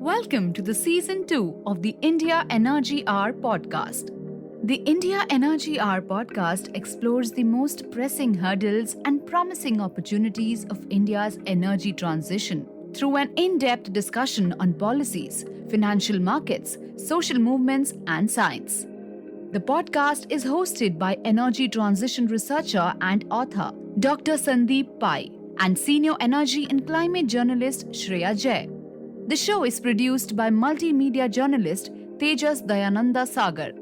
Welcome to the Season 2 of the India Energy Hour podcast. The India Energy Hour podcast explores the most pressing hurdles and promising opportunities of India's energy transition through an in-depth discussion on policies, financial markets, social movements, and science. The podcast is hosted by energy transition researcher and author Dr. Sandeep Pai and senior energy and climate journalist Shreya Jay. The show is produced by multimedia journalist Tejas Dayananda Sagar.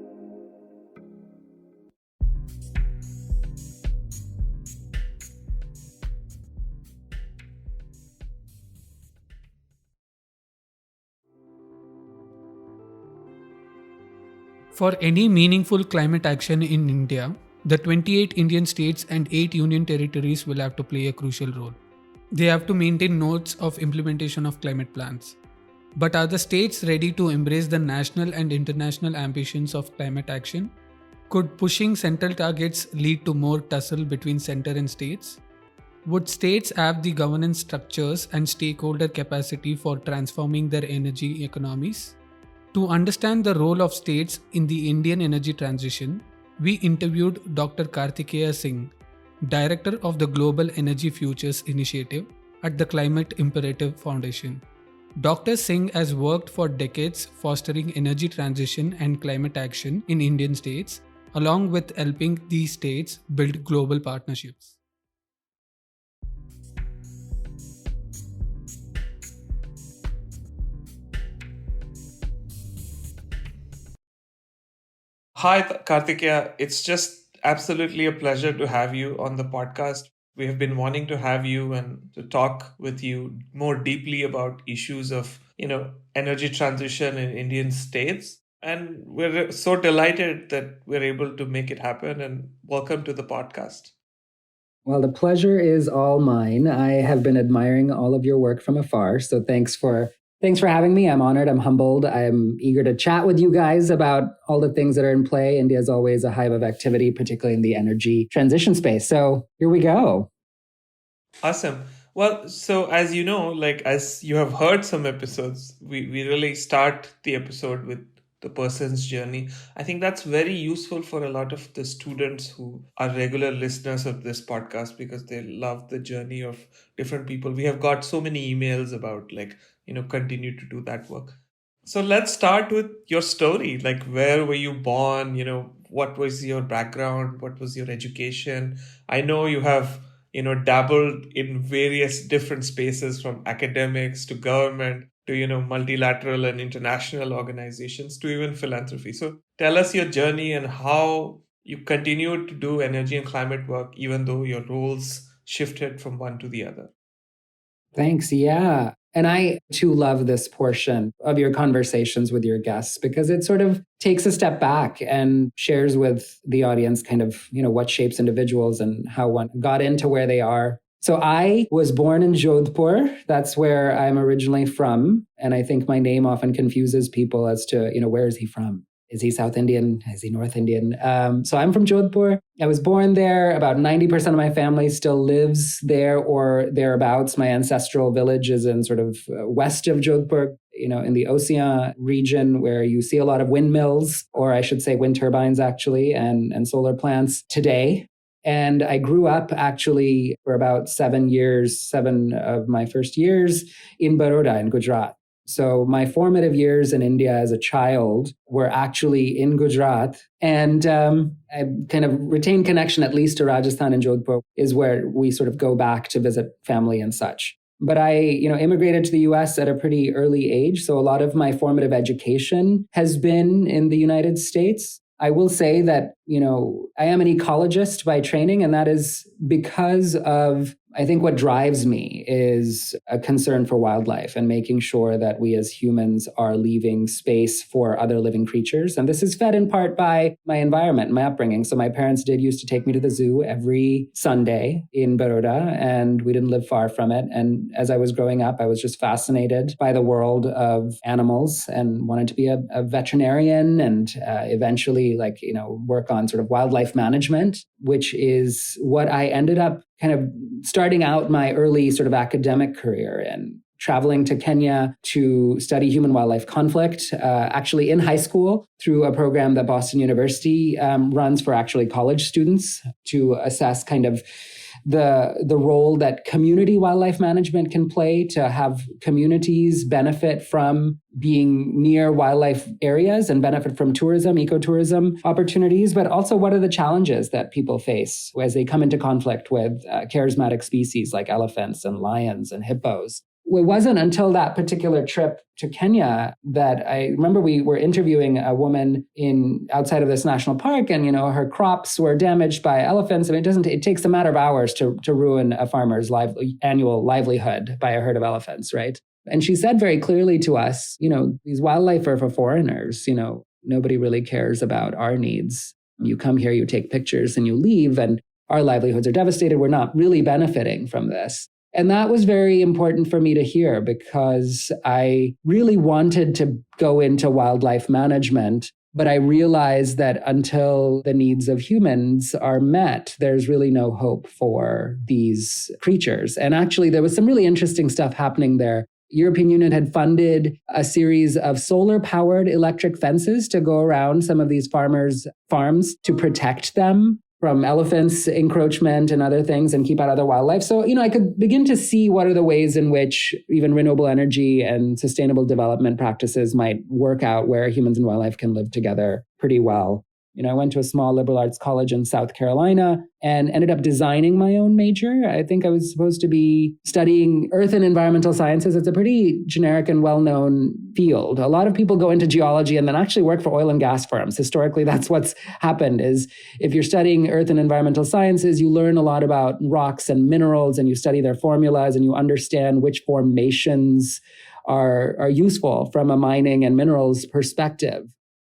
For any meaningful climate action in India, the 28 Indian states and 8 union territories will have to play a crucial role. They have to maintain notes of implementation of climate plans. But are the states ready to embrace the national and international ambitions of climate action? Could pushing central targets lead to more tussle between center and states? Would states have the governance structures and stakeholder capacity for transforming their energy economies? To understand the role of states in the Indian energy transition, we interviewed Dr. Kartikeya Singh, Director of the Global Energy Futures Initiative at the Climate Imperative Foundation. Dr. Singh has worked for decades fostering energy transition and climate action in Indian states, along with helping these states build global partnerships. Hi, Kartikeya. It's just absolutely a pleasure to have you on the podcast. We have been wanting to have you and to talk with you more deeply about issues of, energy transition in Indian states. And we're so delighted that we're able to make it happen. And welcome to the podcast. Well, the pleasure is all mine. I have been admiring all of your work from afar. So thanks for having me. I'm honored. I'm humbled. I'm eager to chat with you guys about all the things that are in play. India is always a hive of activity, particularly in the energy transition space. So here we go. Awesome. Well, so as you know, as you have heard some episodes, we really start the episode with the person's journey. I think that's very useful for a lot of the students who are regular listeners of this podcast because they love the journey of different people. We have got so many emails about continue to do that work. So let's start with your story. Where were you born? What was your background? What was your education? I know you have dabbled in various different spaces from academics to government to, multilateral and international organizations to even philanthropy. So tell us your journey and how you continued to do energy and climate work, even though your roles shifted from one to the other. Thanks. Yeah. And I too love this portion of your conversations with your guests because it sort of takes a step back and shares with the audience kind of, what shapes individuals and how one got into where they are. So I was born in Jodhpur. That's where I'm originally from. And I think my name often confuses people as to, where is he from? Is he South Indian? Is he North Indian? So I'm from Jodhpur. I was born there. About 90% of my family still lives there or thereabouts. My ancestral village is in sort of west of Jodhpur, in the Ocean region where you see a lot of windmills, or I should say wind turbines actually, and solar plants today. And I grew up actually for about 7 of my first years in Baroda in Gujarat. So my formative years in India as a child were actually in Gujarat. And I kind of retained connection, at least to Rajasthan and Jodhpur, is where we sort of go back to visit family and such. But I, immigrated to the US at a pretty early age. So a lot of my formative education has been in the United States. I will say that, I am an ecologist by training, and that is because of, I think what drives me is a concern for wildlife and making sure that we as humans are leaving space for other living creatures. And this is fed in part by my environment, my upbringing. So my parents did used to take me to the zoo every Sunday in Baroda, and we didn't live far from it. And as I was growing up, I was just fascinated by the world of animals and wanted to be a veterinarian and eventually work on sort of wildlife management, which is what I ended up kind of starting out my early sort of academic career in, traveling to Kenya to study human-wildlife conflict, actually in high school through a program that Boston University runs for actually college students to assess kind of the role that community wildlife management can play to have communities benefit from being near wildlife areas and benefit from tourism, ecotourism opportunities, but also what are the challenges that people face as they come into conflict with charismatic species like elephants and lions and hippos. It wasn't until that particular trip to Kenya that I remember we were interviewing a woman outside of this national park, and her crops were damaged by elephants. And it takes a matter of hours to ruin a farmer's annual livelihood by a herd of elephants, right? And she said very clearly to us, these wildlife are for foreigners. Nobody really cares about our needs. You come here, you take pictures, and you leave, and our livelihoods are devastated. We're not really benefiting from this. And that was very important for me to hear because I really wanted to go into wildlife management, but I realized that until the needs of humans are met, there's really no hope for these creatures. And actually, there was some really interesting stuff happening there. European Union had funded a series of solar-powered electric fences to go around some of these farmers' farms to protect them from elephants, encroachment, and other things, and keep out other wildlife. So, I could begin to see what are the ways in which even renewable energy and sustainable development practices might work out where humans and wildlife can live together pretty well. I went to a small liberal arts college in South Carolina and ended up designing my own major. I think I was supposed to be studying earth and environmental sciences. It's a pretty generic and well-known field. A lot of people go into geology and then actually work for oil and gas firms. Historically, that's what's happened is if you're studying earth and environmental sciences, you learn a lot about rocks and minerals and you study their formulas and you understand which formations are useful from a mining and minerals perspective.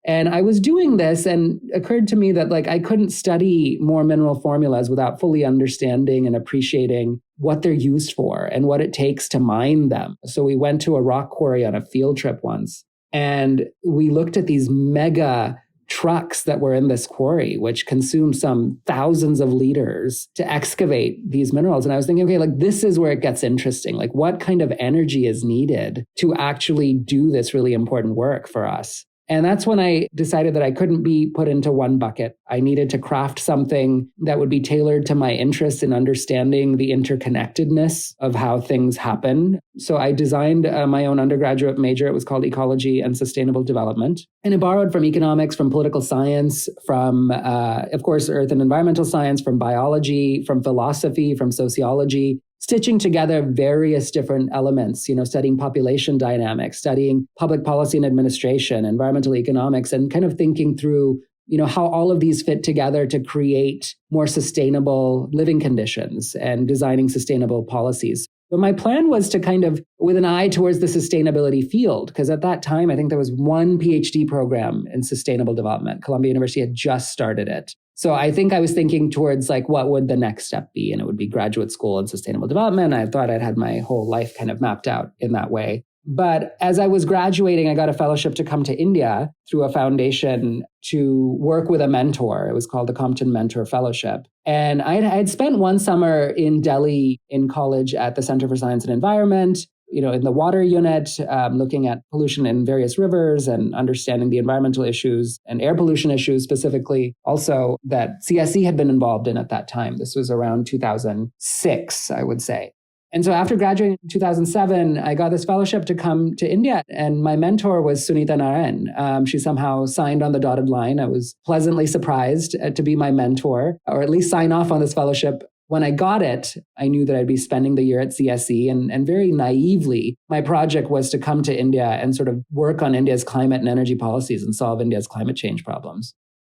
And I was doing this and it occurred to me that I couldn't study more mineral formulas without fully understanding and appreciating what they're used for and what it takes to mine them. So we went to a rock quarry on a field trip once and we looked at these mega trucks that were in this quarry, which consumed some thousands of liters to excavate these minerals. And I was thinking, okay, this is where it gets interesting. What kind of energy is needed to actually do this really important work for us? And that's when I decided that I couldn't be put into one bucket. I needed to craft something that would be tailored to my interests in understanding the interconnectedness of how things happen. So I designed my own undergraduate major. It was called Ecology and Sustainable Development. And it borrowed from economics, from political science, from, of course, earth and environmental science, from biology, from philosophy, from sociology, stitching together various different elements, studying population dynamics, studying public policy and administration, environmental economics, and kind of thinking through, how all of these fit together to create more sustainable living conditions and designing sustainable policies. But my plan was to kind of, with an eye towards the sustainability field, because at that time, I think there was one PhD program in sustainable development. Columbia University had just started it. So I think I was thinking towards what would the next step be? And it would be graduate school in sustainable development. I thought I'd had my whole life kind of mapped out in that way. But as I was graduating, I got a fellowship to come to India through a foundation to work with a mentor. It was called the Compton Mentor Fellowship. And I had spent one summer in Delhi in college at the Center for Science and Environment, in the water unit, looking at pollution in various rivers and understanding the environmental issues and air pollution issues specifically, also that CSE had been involved in at that time. This was around 2006, I would say. And so after graduating in 2007, I got this fellowship to come to India. And my mentor was Sunita Narayan. She somehow signed on the dotted line. I was pleasantly surprised to be my mentor, or at least sign off on this fellowship. When I got it, I knew that I'd be spending the year at CSE. And very naively, my project was to come to India and sort of work on India's climate and energy policies and solve India's climate change problems.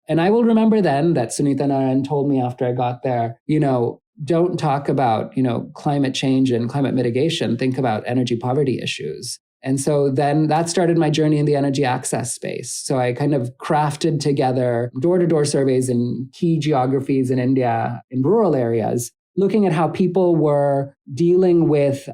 And I will remember then that Sunita Narayan told me after I got there, don't talk about, climate change and climate mitigation. Think about energy poverty issues. And so then that started my journey in the energy access space. So I kind of crafted together door-to-door surveys in key geographies in India, in rural areas, looking at how people were dealing with,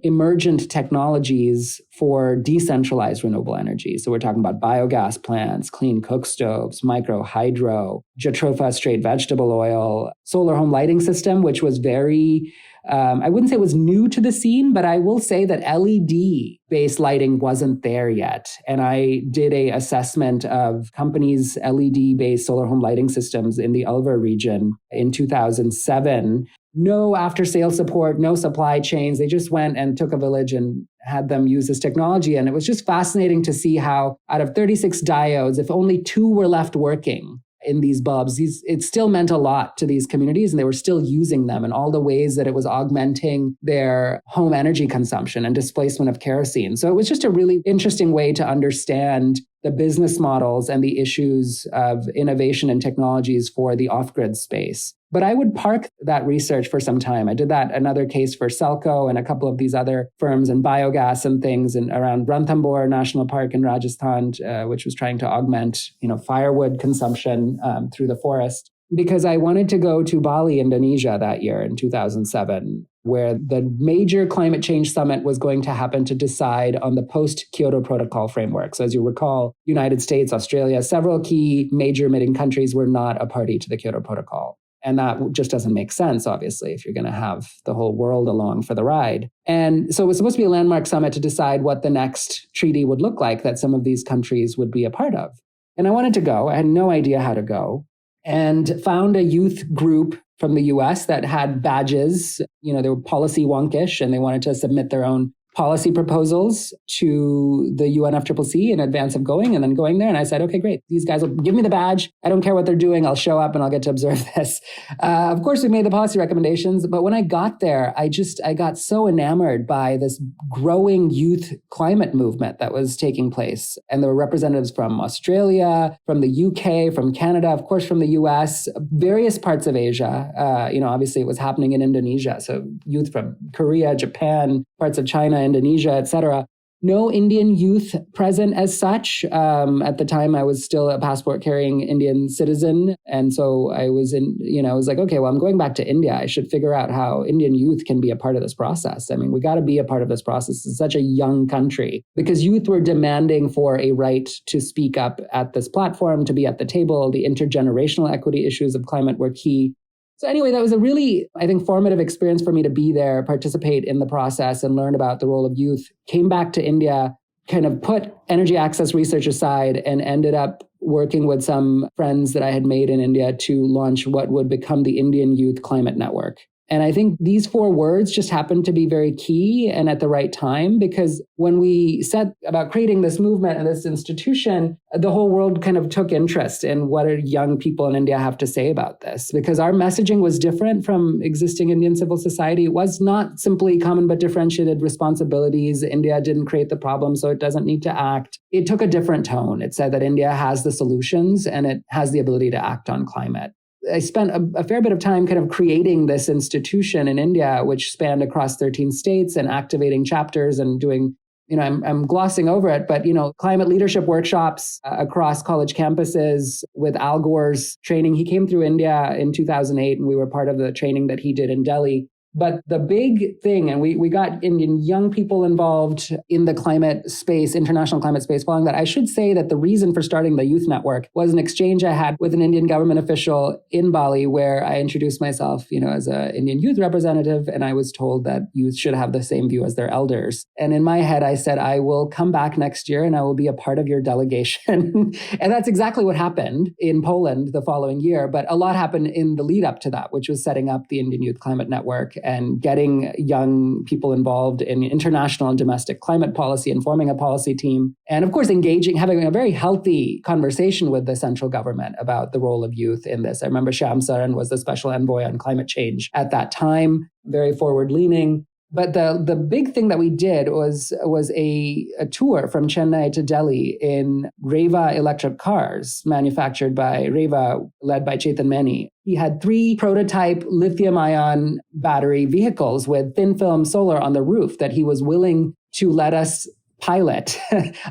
emergent technologies for decentralized renewable energy. So we're talking about biogas plants, clean cook stoves, micro hydro, jatropha straight vegetable oil, solar home lighting system, which was very I wouldn't say it was new to the scene, but I will say that LED-based lighting wasn't there yet. And I did an assessment of companies' LED-based solar home lighting systems in the Alvar region in 2007. No after-sale support, no supply chains. They just went and took a village and had them use this technology. And it was just fascinating to see how out of 36 diodes, if only 2 were left working in these bulbs, it still meant a lot to these communities, and they were still using them in all the ways that it was augmenting their home energy consumption and displacement of kerosene. So it was just a really interesting way to understand the business models and the issues of innovation and technologies for the off-grid space. But I would park that research for some time. I did that another case for Selco and a couple of these other firms in biogas and things and around Ranthambore National Park in Rajasthan, which was trying to augment, firewood consumption through the forest. Because I wanted to go to Bali, Indonesia that year in 2007, where the major climate change summit was going to happen to decide on the post-Kyoto Protocol framework. So as you recall, United States, Australia, several key major emitting countries were not a party to the Kyoto Protocol. And that just doesn't make sense, obviously, if you're going to have the whole world along for the ride. And so it was supposed to be a landmark summit to decide what the next treaty would look like that some of these countries would be a part of. And I wanted to go. I had no idea how to go. And found a youth group from the US that had badges. They were policy wonkish, and they wanted to submit their own policy proposals to the UNFCCC in advance of going and then going there. And I said, okay, great. These guys will give me the badge. I don't care what they're doing. I'll show up and I'll get to observe this. Of course, we made the policy recommendations. But when I got there, I got so enamored by this growing youth climate movement that was taking place. And there were representatives from Australia, from the UK, from Canada, of course, from the US, various parts of Asia. Obviously it was happening in Indonesia. So youth from Korea, Japan, parts of China, Indonesia, etc. No Indian youth present as such. At the time, I was still a passport-carrying Indian citizen. And so I was I was like, okay, well, I'm going back to India. I should figure out how Indian youth can be a part of this process. I mean, we got to be a part of this process. It's such a young country because youth were demanding for a right to speak up at this platform, to be at the table. The intergenerational equity issues of climate were key. So anyway, that was a really, I think, formative experience for me to be there, participate in the process and learn about the role of youth. Came back to India, kind of put energy access research aside and ended up working with some friends that I had made in India to launch what would become the Indian Youth Climate Network. And I think these 4 words just happened to be very key and at the right time, because when we set about creating this movement and this institution, the whole world kind of took interest in what do young people in India have to say about this, because our messaging was different from existing Indian civil society. It was not simply common but differentiated responsibilities. India didn't create the problem, so it doesn't need to act. It took a different tone. It said that India has the solutions and it has the ability to act on climate. I spent a fair bit of time kind of creating this institution in India, which spanned across 13 states and activating chapters and doing, I'm glossing over it, but, climate leadership workshops across college campuses with Al Gore's training. He came through India in 2008 and we were part of the training that he did in Delhi. But the big thing, and we got Indian young people involved in the climate space, international climate space following that. I should say that the reason for starting the youth network was an exchange I had with an Indian government official in Bali, where I introduced myself, as an Indian youth representative, and I was told that youth should have the same view as their elders. And in my head, I said, I will come back next year and I will be a part of your delegation. And that's exactly what happened in Poland the following year. But a lot happened in the lead up to that, which was setting up the Indian Youth Climate Network and getting young people involved in international and domestic climate policy and forming a policy team. And of course, having a very healthy conversation with the central government about the role of youth in this. I remember Shyam Saran was the special envoy on climate change at that time, very forward-leaning. But the big thing that we did was a tour from Chennai to Delhi in Reva electric cars manufactured by Reva, led by Chetan Meni. He had 3 prototype lithium-ion battery vehicles with thin film solar on the roof that he was willing to let us pilot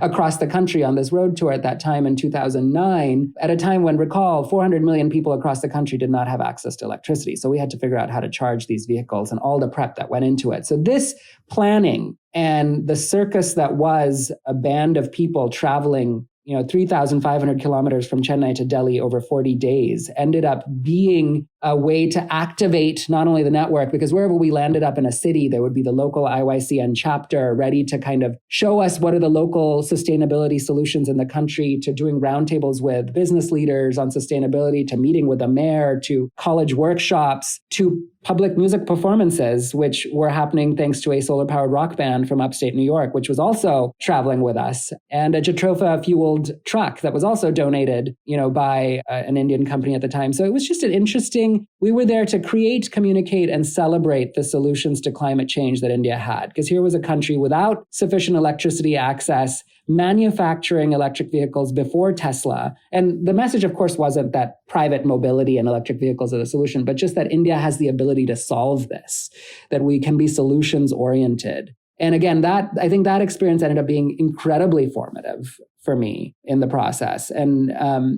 across the country on this road tour at that time in 2009, at a time when, recall, 400 million people across the country did not have access to electricity. So we had to figure out how to charge these vehicles and all the prep that went into it. So this planning and the circus that was a band of people traveling 3,500 kilometers from Chennai to Delhi over 40 days ended up being a way to activate not only the network, because wherever we landed up in a city, there would be the local IYCN chapter ready to kind of show us what are the local sustainability solutions in the country, to doing roundtables with business leaders on sustainability, to meeting with the mayor, to college workshops, to public music performances, which were happening thanks to a solar-powered rock band from upstate New York, which was also traveling with us, and a Jatropha-fueled truck that was also donated, by an Indian company at the time. So it was just an interesting, we were there to create, communicate, and celebrate the solutions to climate change that India had. Because here was a country without sufficient electricity access, manufacturing electric vehicles before Tesla. And the message, of course, wasn't that private mobility and electric vehicles are the solution, but just that India has the ability to solve this, that we can be solutions oriented. And again, I think that experience ended up being incredibly formative for me in the process. And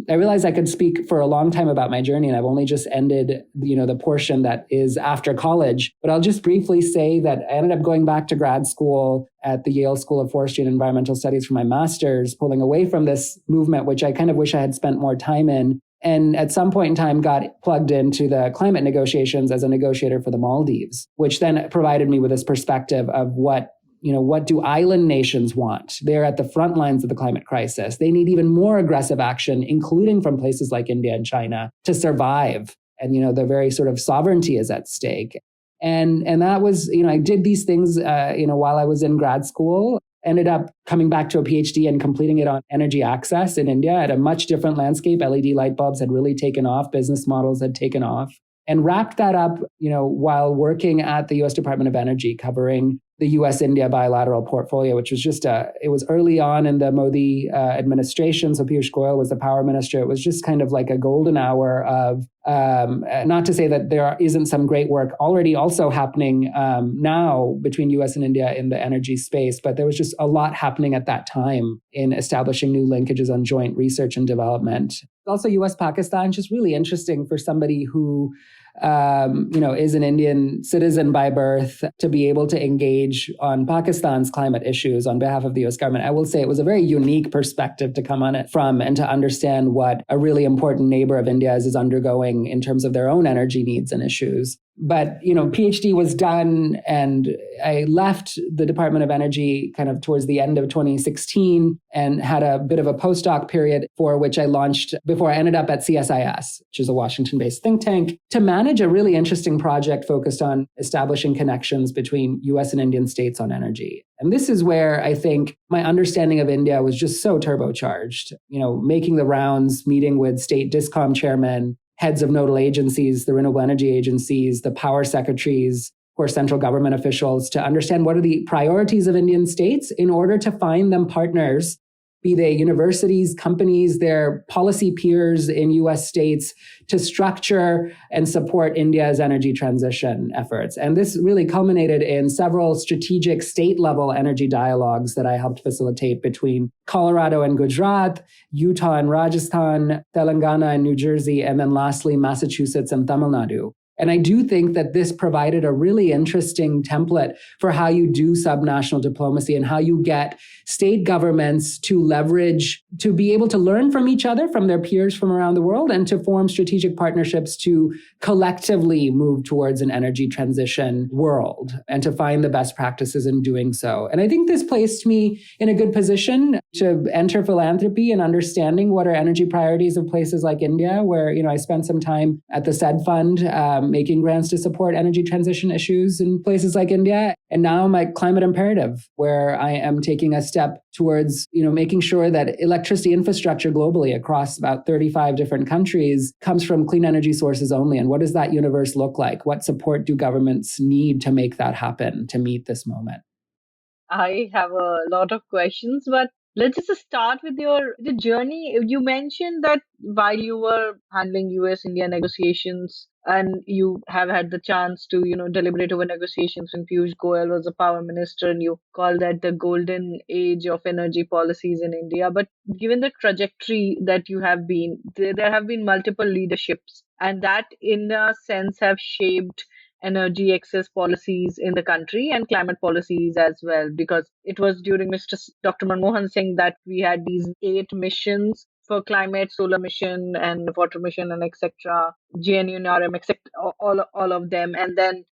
I realized I could speak for a long time about my journey, and I've only just ended, the portion that is after college. But I'll just briefly say that I ended up going back to grad school at the Yale School of Forestry and Environmental Studies for my master's, pulling away from this movement, which I kind of wish I had spent more time in. And at some point in time, got plugged into the climate negotiations as a negotiator for the Maldives, which then provided me with this perspective of what do island nations want? They're at the front lines of the climate crisis. They need even more aggressive action, including from places like India and China, to survive. And, their very sort of sovereignty is at stake. And that was, I did these things, while I was in grad school, ended up coming back to a PhD and completing it on energy access in India at a much different landscape. LED light bulbs had really taken off. Business models had taken off. And wrapped that up, while working at the U.S. Department of Energy, covering the U.S.-India bilateral portfolio, which was it was early on in the Modi administration. So Piyush Goyal was the power minister. It was just kind of like a golden hour of, not to say that there isn't some great work already also happening now between U.S. and India in the energy space, but there was just a lot happening at that time in establishing new linkages on joint research and development. Also, U.S.-Pakistan, just really interesting for somebody who is an Indian citizen by birth, to be able to engage on Pakistan's climate issues on behalf of the US government. I will say it was a very unique perspective to come on it from, and to understand what a really important neighbor of India's is undergoing in terms of their own energy needs and issues. But, PhD was done, and I left the Department of Energy kind of towards the end of 2016 and had a bit of a postdoc period, for which I launched before I ended up at CSIS, which is a Washington-based think tank, to manage a really interesting project focused on establishing connections between US and Indian states on energy. And this is where I think my understanding of India was just so turbocharged, making the rounds, meeting with state DISCOM chairmen, heads of nodal agencies, the renewable energy agencies, the power secretaries, or central government officials, to understand what are the priorities of Indian states in order to find them partners, be they universities, companies, their policy peers in US states, to structure and support India's energy transition efforts. And this really culminated in several strategic state-level energy dialogues that I helped facilitate between Colorado and Gujarat, Utah and Rajasthan, Telangana and New Jersey, and then lastly, Massachusetts and Tamil Nadu. And I do think that this provided a really interesting template for how you do subnational diplomacy and how you get state governments to leverage, to be able to learn from each other, from their peers from around the world, and to form strategic partnerships to collectively move towards an energy transition world and to find the best practices in doing so. And I think this placed me in a good position to enter philanthropy and understanding what are energy priorities of places like India, where, I spent some time at the SED Fund, making grants to support energy transition issues in places like India. And now my climate imperative, where I am taking a step towards, making sure that electricity infrastructure globally across about 35 different countries comes from clean energy sources only. And what does that universe look like? What support do governments need to make that happen, to meet this moment? I have a lot of questions, but let's just start with the journey. You mentioned that while you were handling US-India negotiations, and you have had the chance to, deliberate over negotiations when Piyush Goyal was the power minister, and you call that the golden age of energy policies in India. But given the trajectory that you have been, there have been multiple leaderships, and that in a sense have shaped energy access policies in the country and climate policies as well, because it was during Dr. Manmohan Singh that we had these 8 missions for climate, solar mission and water mission and etc., GNUNRM, etc., all of them. And then,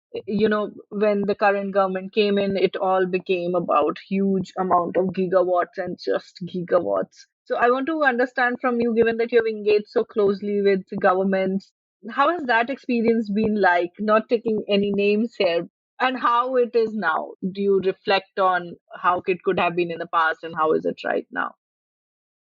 when the current government came in, it all became about huge amount of gigawatts and just gigawatts. So I want to understand from you, given that you have engaged so closely with governments, how has that experience been like? Not taking any names here, and how it is now. Do you reflect on how it could have been in the past and how is it right now?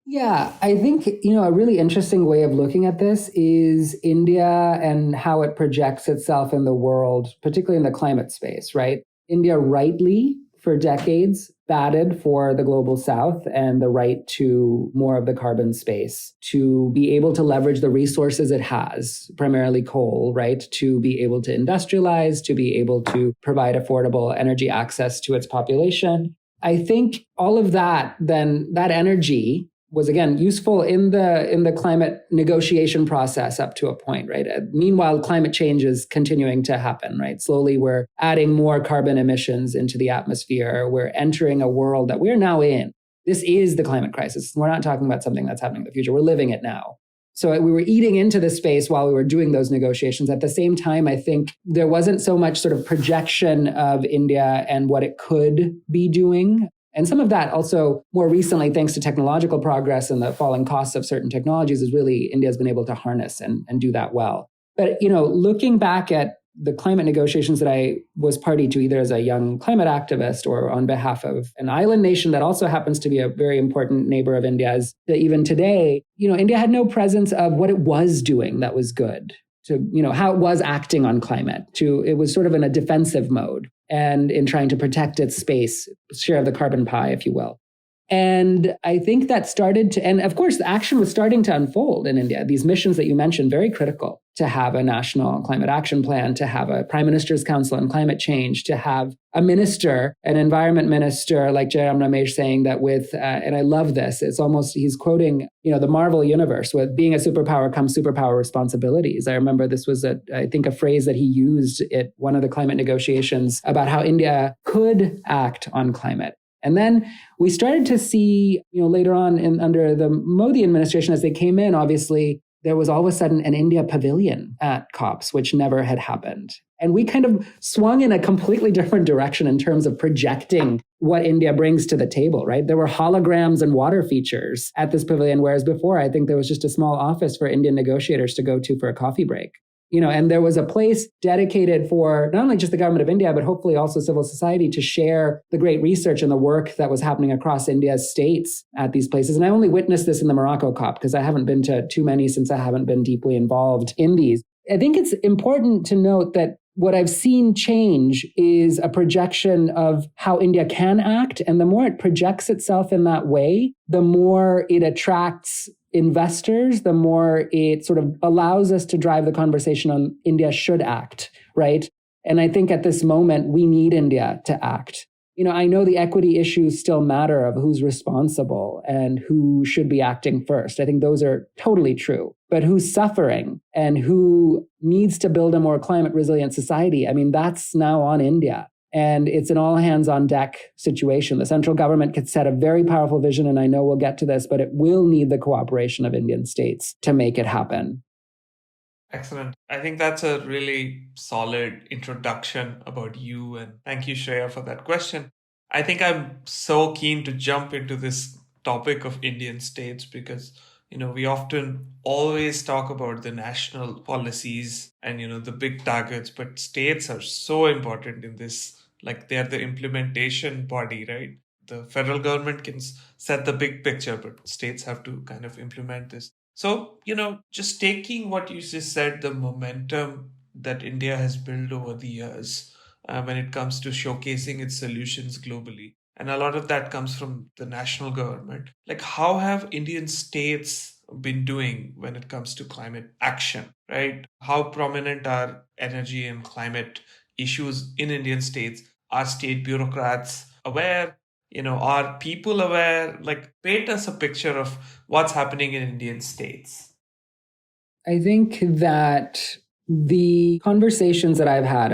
Yeah, I think, a really interesting way of looking at this is India and how it projects itself in the world, particularly in the climate space, right? India rightly for decades batted for the global south and the right to more of the carbon space, to be able to leverage the resources it has, primarily coal, right? To be able to industrialize, to be able to provide affordable energy access to its population. I think all of that, then that energy was again useful in the climate negotiation process up to a point, right? Meanwhile, climate change is continuing to happen, right? Slowly, we're adding more carbon emissions into the atmosphere. We're entering a world that we're now in. This is the climate crisis. We're not talking about something that's happening in the future. We're living it now. So we were eating into the space while we were doing those negotiations. At the same time, I think there wasn't so much sort of projection of India and what it could be doing. And some of that also more recently, thanks to technological progress and the falling costs of certain technologies, is really India's been able to harness and do that well. But, looking back at the climate negotiations that I was party to, either as a young climate activist or on behalf of an island nation that also happens to be a very important neighbor of India's, that even today, India had no presence of what it was doing that was good. To, how it was acting on climate. It was sort of in a defensive mode and in trying to protect its space, share of the carbon pie, if you will. And I think that started to, and of course, the action was starting to unfold in India. These missions that you mentioned, very critical to have a national climate action plan, to have a Prime Minister's Council on Climate Change, to have a minister, an environment minister like Jairam Ramesh saying that with, and I love this, it's almost, he's quoting, the Marvel universe, with being a superpower comes superpower responsibilities. I remember this was I think a phrase that he used at one of the climate negotiations about how India could act on climate. And then we started to see, later on under the Modi administration, as they came in, obviously, there was all of a sudden an India pavilion at COPs, which never had happened. And we kind of swung in a completely different direction in terms of projecting what India brings to the table, right? There were holograms and water features at this pavilion, whereas before, I think there was just a small office for Indian negotiators to go to for a coffee break. And there was a place dedicated for not only just the government of India, but hopefully also civil society to share the great research and the work that was happening across India's states at these places. And I only witnessed this in the Morocco COP because I haven't been to too many since I haven't been deeply involved in these. I think it's important to note that what I've seen change is a projection of how India can act. And the more it projects itself in that way, the more it attracts investors, the more it sort of allows us to drive the conversation on India should act, right? And I think at this moment, we need India to act. I know the equity issues still matter of who's responsible and who should be acting first. I think those are totally true. But who's suffering and who needs to build a more climate resilient society? I mean, that's now on India. And it's an all hands on deck situation. The central government could set a very powerful vision, and I know we'll get to this, but it will need the cooperation of Indian states to make it happen. Excellent. I think that's a really solid introduction about you. And thank you, Shreya, for that question. I think I'm so keen to jump into this topic of Indian states because, we often always talk about the national policies and, the big targets, but states are so important in this. Like they're the implementation body, right? The federal government can set the big picture, but states have to kind of implement this. So, just taking what you just said, the momentum that India has built over the years when it comes to showcasing its solutions globally. And a lot of that comes from the national government. Like, how have Indian states been doing when it comes to climate action, right? How prominent are energy and climate issues in Indian states? Are state bureaucrats aware? Are people aware? Like, paint us a picture of what's happening in Indian states. I think that The conversations that I've had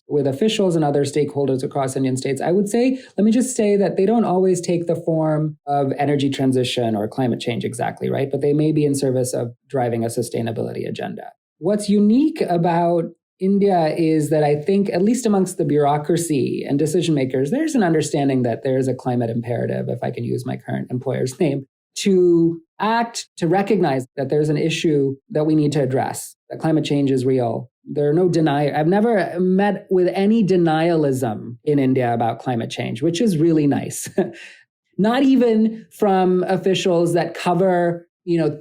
with officials and other stakeholders across Indian states, I would say, let me just say that they don't always take the form of energy transition or climate change exactly, right? But they may be in service of driving a sustainability agenda. What's unique about India is that I think, at least amongst the bureaucracy and decision makers, there's an understanding that there is a climate imperative, if I can use my current employer's name, to act, to recognize that there's an issue that we need to address, that climate change is real. There are no deniers. I've never met with any denialism in India about climate change, which is really nice. Not even from officials that cover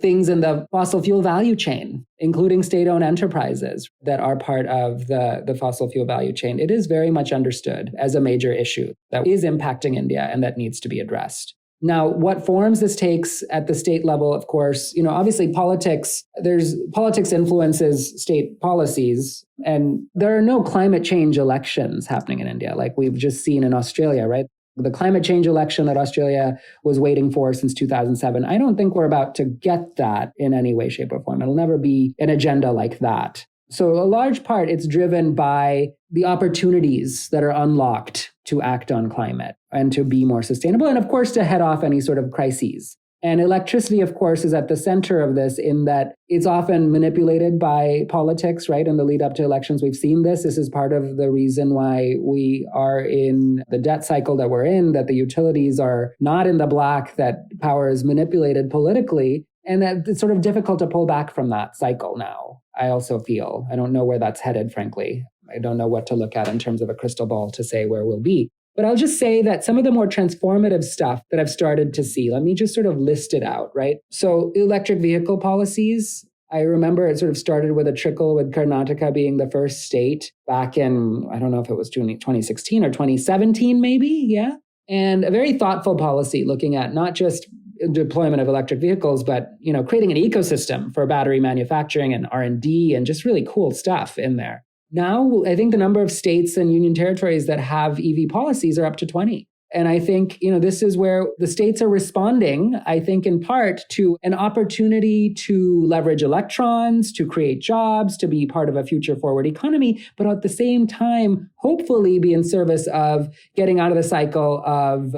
things in the fossil fuel value chain, including state-owned enterprises that are part of the fossil fuel value chain. It is very much understood as a major issue that is impacting India and that needs to be addressed. Now, what forms this takes at the state level, of course, obviously politics influences state policies, and there are no climate change elections happening in India like we've just seen in Australia, right? The climate change election that Australia was waiting for since 2007, I don't think we're about to get that in any way, shape, or form. It'll never be an agenda like that. So a large part, it's driven by the opportunities that are unlocked to act on climate and to be more sustainable, and of course, to head off any sort of crises. And electricity, of course, is at the center of this in that it's often manipulated by politics, right? In the lead up to elections, we've seen this. This is part of the reason why we are in the debt cycle that we're in, that the utilities are not in the black, that power is manipulated politically, and that it's sort of difficult to pull back from that cycle now. I also feel, I don't know where that's headed, frankly. I don't know what to look at in terms of a crystal ball to say where we'll be. But I'll just say that some of the more transformative stuff that I've started to see, let me just sort of list it out, right? So electric vehicle policies, I remember it sort of started with a trickle with Karnataka being the first state back in, I don't know if it was 2016 or 2017 maybe, yeah? And a very thoughtful policy looking at not just deployment of electric vehicles, but creating an ecosystem for battery manufacturing and R&D and just really cool stuff in there. Now, I think the number of states and union territories that have EV policies are up to 20. And I think, this is where the states are responding, I think, in part to an opportunity to leverage electrons, to create jobs, to be part of a future forward economy, but at the same time, hopefully be in service of getting out of the cycle of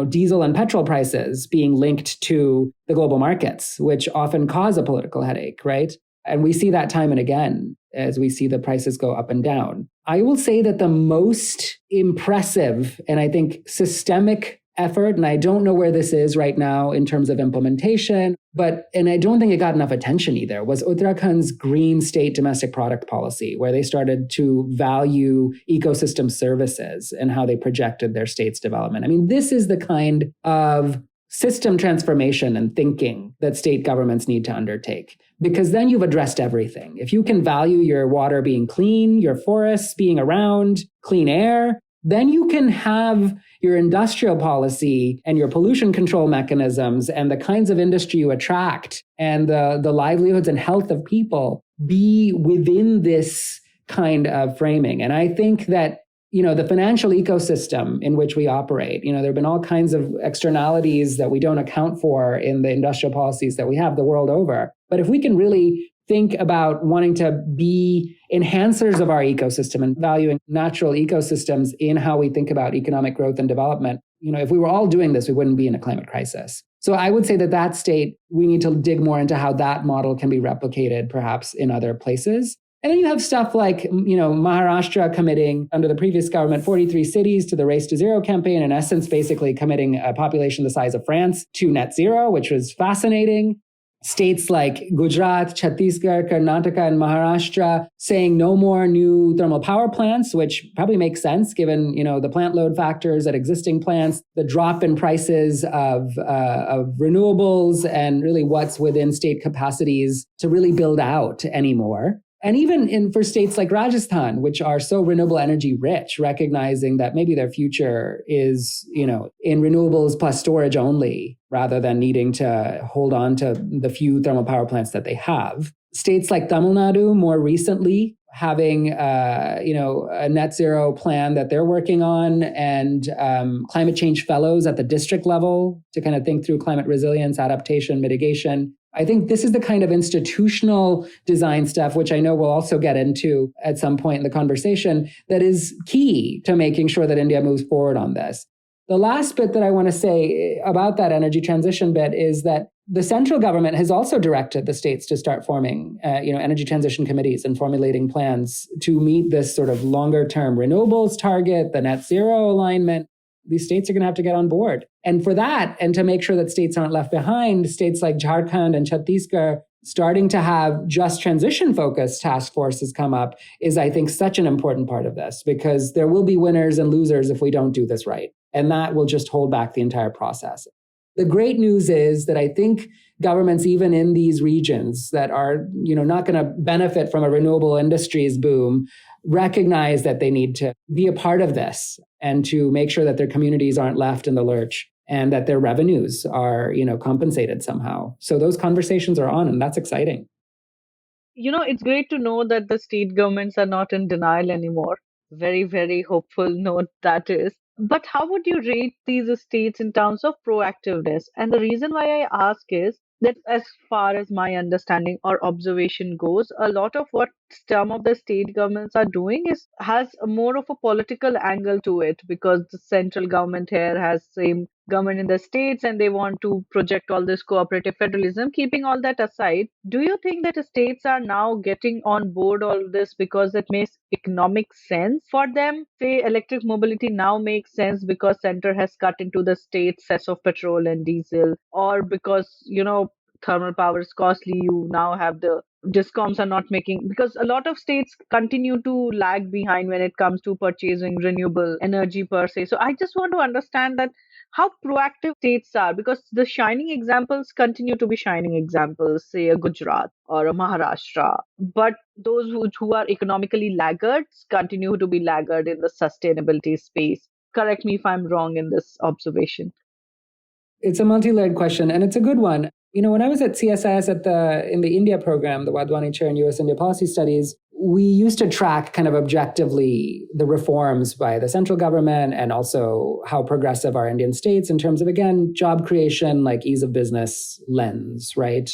diesel and petrol prices being linked to the global markets, which often cause a political headache, right? And we see that time and again as we see the prices go up and down. I will say that the most impressive and I think systemic effort, and I don't know where this is right now in terms of implementation, and I don't think it got enough attention either, was Uttarakhand's Green State Domestic Product Policy, where they started to value ecosystem services and how they projected their state's development. I mean, this is the kind of system transformation and thinking that state governments need to undertake, because then you've addressed everything. If you can value your water being clean, your forests being around, clean air, then you can have your industrial policy and your pollution control mechanisms and the kinds of industry you attract and the livelihoods and health of people be within this kind of framing. And I think that the financial ecosystem in which we operate, there have been all kinds of externalities that we don't account for in the industrial policies that we have the world over. But if we can really think about wanting to be enhancers of our ecosystem and valuing natural ecosystems in how we think about economic growth and development, if we were all doing this, we wouldn't be in a climate crisis. So I would say that state, we need to dig more into how that model can be replicated perhaps in other places. And then you have stuff like, Maharashtra committing under the previous government 43 cities to the Race to Zero campaign, in essence, basically committing a population the size of France to net zero, which was fascinating. States like Gujarat, Chhattisgarh, Karnataka, and Maharashtra saying no more new thermal power plants, which probably makes sense given, the plant load factors at existing plants, the drop in prices of renewables, and really what's within state capacities to really build out anymore. And even for states like Rajasthan, which are so renewable energy rich, recognizing that maybe their future is, in renewables plus storage only, rather than needing to hold on to the few thermal power plants that they have. States like Tamil Nadu, more recently, having, a net zero plan that they're working on, and climate change fellows at the district level to kind of think through climate resilience, adaptation, mitigation. I think this is the kind of institutional design stuff, which I know we'll also get into at some point in the conversation, that is key to making sure that India moves forward on this. The last bit that I want to say about that energy transition bit is that the central government has also directed the states to start forming, energy transition committees and formulating plans to meet this sort of longer term renewables target, the net zero alignment. These states are going to have to get on board. And for that, and to make sure that states aren't left behind, states like Jharkhand and Chhattisgarh starting to have just transition focused task forces come up is, I think, such an important part of this, because there will be winners and losers if we don't do this right. And that will just hold back the entire process. The great news is that I think governments, even in these regions that are, not going to benefit from a renewable industries boom, recognize that they need to be a part of this and to make sure that their communities aren't left in the lurch and that their revenues are, compensated somehow. So those conversations are on, and that's exciting. It's great to know that the state governments are not in denial anymore. Very, very hopeful note that is. But how would you rate these states in terms of proactiveness? And the reason why I ask is that, as far as my understanding or observation goes, a lot of what some of the state governments are doing has more of a political angle to it, because the central government here has same government in the states and they want to project all this cooperative federalism. Keeping all that aside, do you think that the states are now getting on board all this because it makes economic sense for them? Say electric mobility now makes sense because center has cut into the states cess of petrol and diesel, or because thermal power is costly, you now have the discoms are not making, because a lot of states continue to lag behind when it comes to purchasing renewable energy per se. So I just want to understand that how proactive states are, because the shining examples continue to be shining examples, say a Gujarat or a Maharashtra, but those who are economically laggards continue to be laggard in the sustainability space. Correct me if I'm wrong in this observation. It's a multi-layered question, and it's a good one. When I was at CSIS in the India program, the Wadhwani Chair in U.S. India Policy Studies, we used to track kind of objectively the reforms by the central government and also how progressive are Indian states in terms of, again, job creation, like ease of business lens, right?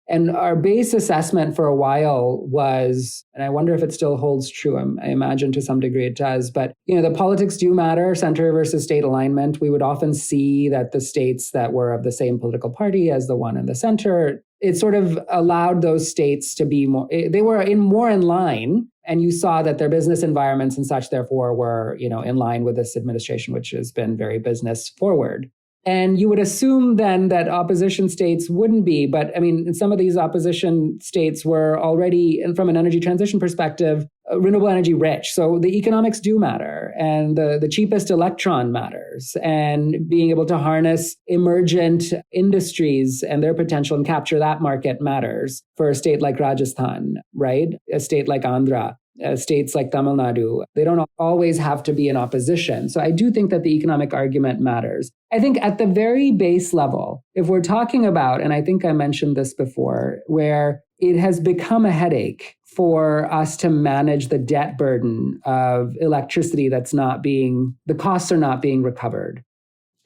And our base assessment for a while was, and I wonder if it still holds true, I imagine to some degree it does, but the politics do matter, center versus state alignment. We would often see that the states that were of the same political party as the one in the center, it sort of allowed those states to be more, they were more in line, and you saw that their business environments and such, therefore, were in line with this administration, which has been very business forward. And you would assume then that opposition states wouldn't be, but I mean, some of these opposition states were already, and from an energy transition perspective, renewable energy rich. So the economics do matter, and the cheapest electron matters, and being able to harness emergent industries and their potential and capture that market matters for a state like Rajasthan, right? A state like Andhra. States like Tamil Nadu, they don't always have to be in opposition. So I do think that the economic argument matters. I think at the very base level, if we're talking about, and I think I mentioned this before, where it has become a headache for us to manage the debt burden of electricity the costs are not being recovered.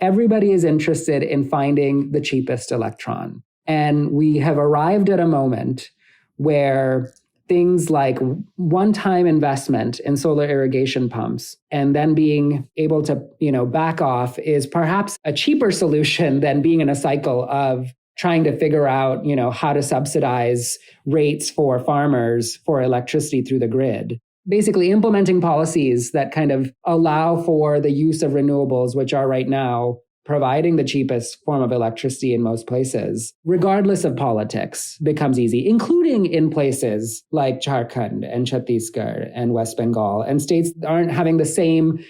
Everybody is interested in finding the cheapest electron. And we have arrived at a moment where things like one-time investment in solar irrigation pumps and then being able to, back off is perhaps a cheaper solution than being in a cycle of trying to figure out, how to subsidize rates for farmers for electricity through the grid. Basically implementing policies that kind of allow for the use of renewables, which are right now providing the cheapest form of electricity in most places, regardless of politics, becomes easy, including in places like Jharkhand and Chhattisgarh and West Bengal, and states that aren't having the same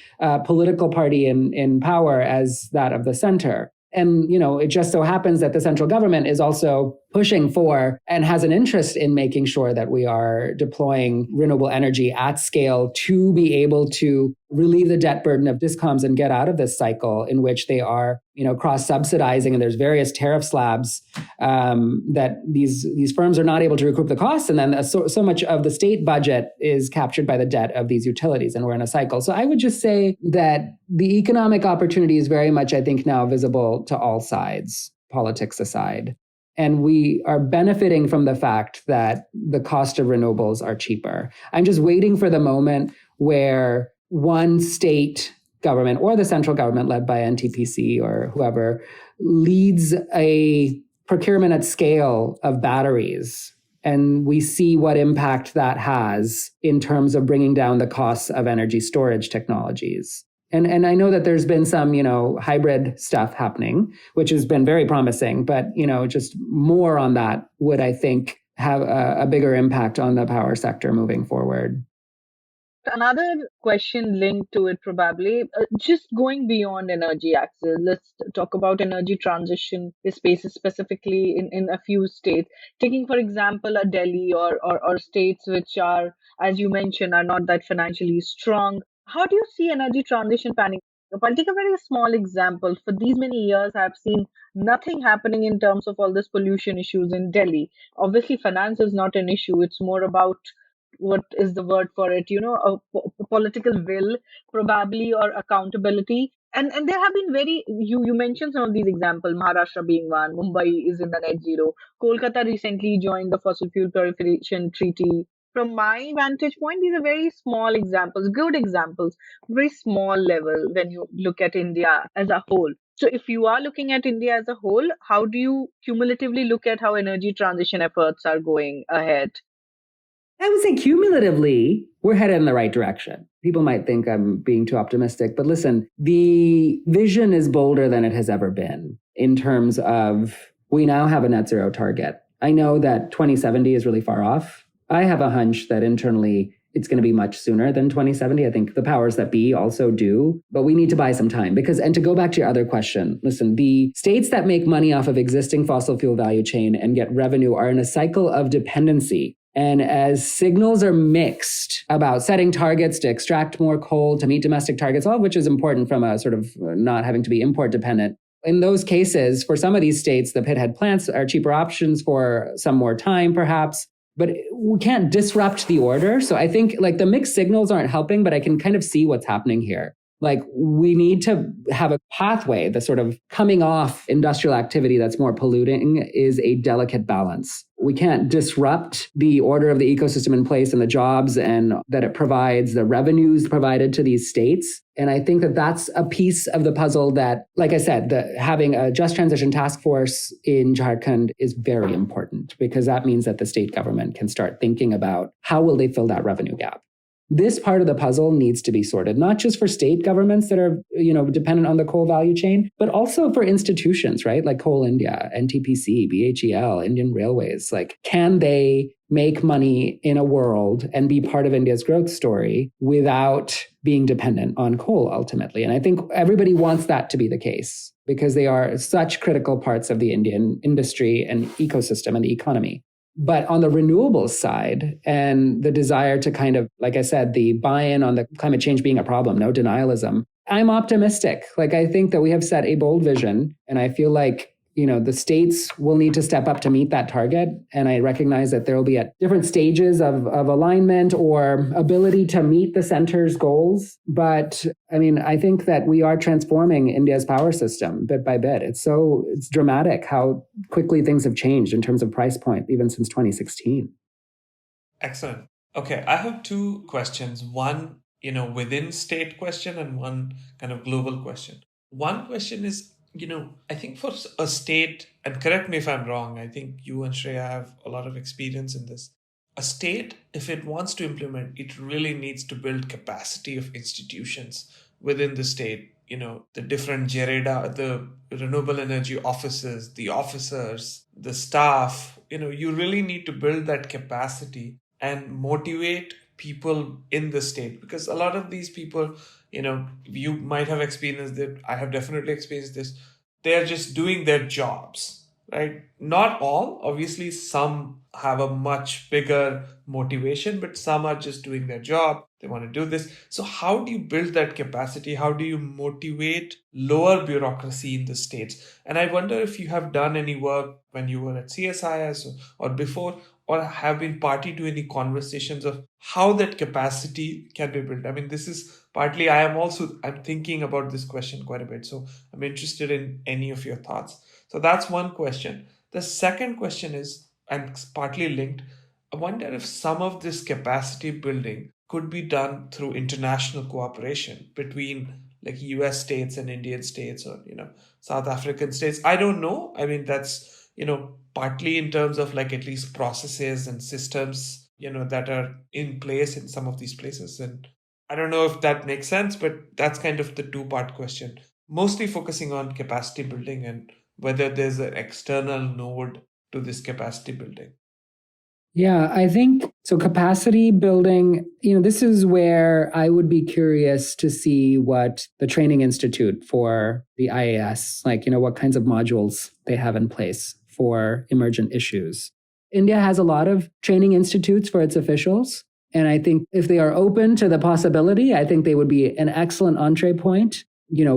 political party in power as that of the center. And, it just so happens that the central government is also pushing for and has an interest in making sure that we are deploying renewable energy at scale to be able to relieve the debt burden of discoms and get out of this cycle in which they are, cross-subsidizing, and there's various tariff slabs that these firms are not able to recoup the costs, and then so much of the state budget is captured by the debt of these utilities, and we're in a cycle. So I would just say that the economic opportunity is very much, I think, now visible to all sides, politics aside. And we are benefiting from the fact that the cost of renewables are cheaper. I'm just waiting for the moment where one state government or the central government led by NTPC or whoever leads a procurement at scale of batteries. And we see what impact that has in terms of bringing down the costs of energy storage technologies. And I know that there's been some, hybrid stuff happening, which has been very promising, but, just more on that would, I think, have a bigger impact on the power sector moving forward. Another question linked to it, probably, just going beyond energy access, let's talk about energy transition spaces specifically in a few states. Taking, for example, a Delhi or states which are, as you mentioned, are not that financially strong. How do you see energy transition panning? I'll take a very small example. For these many years, I've seen nothing happening in terms of all this pollution issues in Delhi. Obviously, finance is not an issue. It's more about what is the word for it, a political will probably, or accountability. And there have been very, you mentioned some of these examples, Maharashtra being one, Mumbai is in the net zero, Kolkata recently joined the fossil fuel proliferation treaty. From my vantage point, these are very small examples, good examples, very small level when you look at India as a whole. So if you are looking at India as a whole, how do you cumulatively look at how energy transition efforts are going ahead? I would say cumulatively, we're headed in the right direction. People might think I'm being too optimistic, but listen, the vision is bolder than it has ever been in terms of we now have a net zero target. I know that 2070 is really far off. I have a hunch that internally it's going to be much sooner than 2070. I think the powers that be also do, but we need to buy some time and to go back to your other question, listen, the states that make money off of existing fossil fuel value chain and get revenue are in a cycle of dependency. And as signals are mixed about setting targets to extract more coal, to meet domestic targets, all of which is important from a sort of not having to be import dependent. In those cases, for some of these states, the pithead plants are cheaper options for some more time, perhaps. But we can't disrupt the order. So I think the mixed signals aren't helping, but I can kind of see what's happening here. We need to have a pathway. The sort of coming off industrial activity that's more polluting is a delicate balance. We can't disrupt the order of the ecosystem in place and the jobs and that it provides, the revenues provided to these states. And I think that that's a piece of the puzzle that, like I said, having a just transition task force in Jharkhand is very important, because that means that the state government can start thinking about how will they fill that revenue gap. This part of the puzzle needs to be sorted, not just for state governments that are, dependent on the coal value chain, but also for institutions, right? Like Coal India, NTPC, BHEL, Indian Railways. Can they make money in a world and be part of India's growth story without being dependent on coal ultimately? And I think everybody wants that to be the case, because they are such critical parts of the Indian industry and ecosystem and the economy. But on the renewables side, and the desire to kind of, like I said, the buy-in on the climate change being a problem, no denialism, I'm optimistic. I think that we have set a bold vision, and I feel like, the states will need to step up to meet that target. And I recognize that there will be at different stages of alignment or ability to meet the center's goals. But I think that we are transforming India's power system bit by bit. It's dramatic how quickly things have changed in terms of price point, even since 2016. Excellent. Okay, I have two questions. One, within state question, and one kind of global question. One question is, I think for a state, and correct me if I'm wrong, I think you and Shreya have a lot of experience in this. A state, if it wants to implement, it really needs to build capacity of institutions within the state. The different JEREDA, the renewable energy offices, the officers, the staff, you really need to build that capacity and motivate people in the state, because a lot of these people, you might have experienced it, I have definitely experienced this, they're just doing their jobs, right? Not all, obviously some have a much bigger motivation, but some are just doing their job, they want to do this. So how do you build that capacity? How do you motivate lower bureaucracy in the states? And I wonder if you have done any work when you were at CSIS or before, or have been party to any conversations of how that capacity can be built. This is partly, I'm thinking about this question quite a bit. So I'm interested in any of your thoughts. So that's one question. The second question is, and it's partly linked, I wonder if some of this capacity building could be done through international cooperation between like US states and Indian states, or South African states. I don't know. I mean, that's partly in terms of like at least processes and systems that are in place in some of these places. And I don't know if that makes sense, but that's kind of the two-part question, mostly focusing on capacity building and whether there's an external node to this capacity building. Yeah, I think so. Capacity building, this is where I would be curious to see what the training institute for the IAS, what kinds of modules they have in place for emergent issues. India has a lot of training institutes for its officials. And I think if they are open to the possibility, I think they would be an excellent entree point.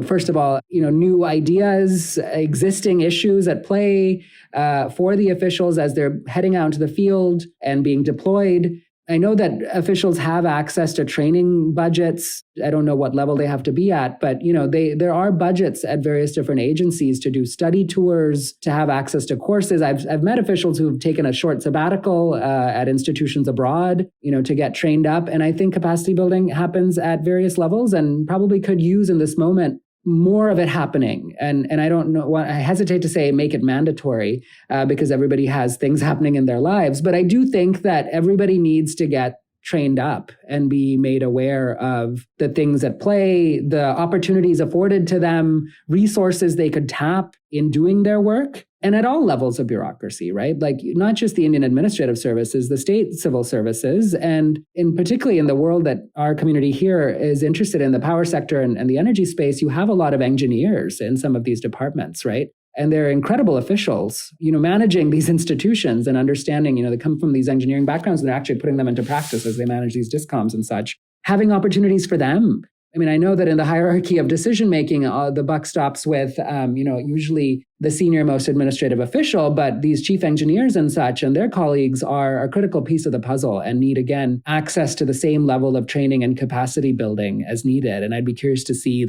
First of all, new ideas, existing issues at play for the officials as they're heading out into the field and being deployed. I know that officials have access to training budgets. I don't know what level they have to be at, but there are budgets at various different agencies to do study tours, to have access to courses. I've met officials who've taken a short sabbatical at institutions abroad, to get trained up. And I think capacity building happens at various levels and probably could use in this moment more of it happening. And I don't know I hesitate to say make it mandatory because everybody has things happening in their lives. But I do think that everybody needs to get trained up and be made aware of the things at play, the opportunities afforded to them, resources they could tap in doing their work, and at all levels of bureaucracy, right? Like not just the Indian administrative services, the state civil services, and particularly in the world that our community here is interested in, the power sector and the energy space, you have a lot of engineers in some of these departments, right? And they're incredible officials, managing these institutions and understanding, they come from these engineering backgrounds and they're actually putting them into practice as they manage these discoms and such, having opportunities for them. I mean, I know that in the hierarchy of decision-making, the buck stops with, usually the senior most administrative official, but these chief engineers and such and their colleagues are a critical piece of the puzzle and need, again, access to the same level of training and capacity building as needed. And I'd be curious to see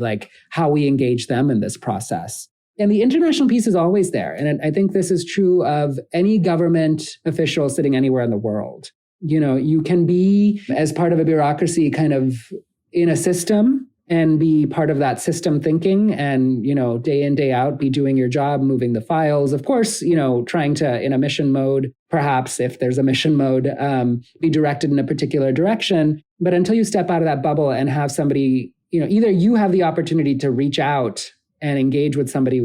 how we engage them in this process. And the international piece is always there. And I think this is true of any government official sitting anywhere in the world. You can be, as part of a bureaucracy, kind of in a system and be part of that system thinking and, day in, day out, be doing your job, moving the files. Of course, trying to, in a mission mode, perhaps if there's a mission mode, be directed in a particular direction. But until you step out of that bubble and have somebody, either you have the opportunity to reach out and engage with somebody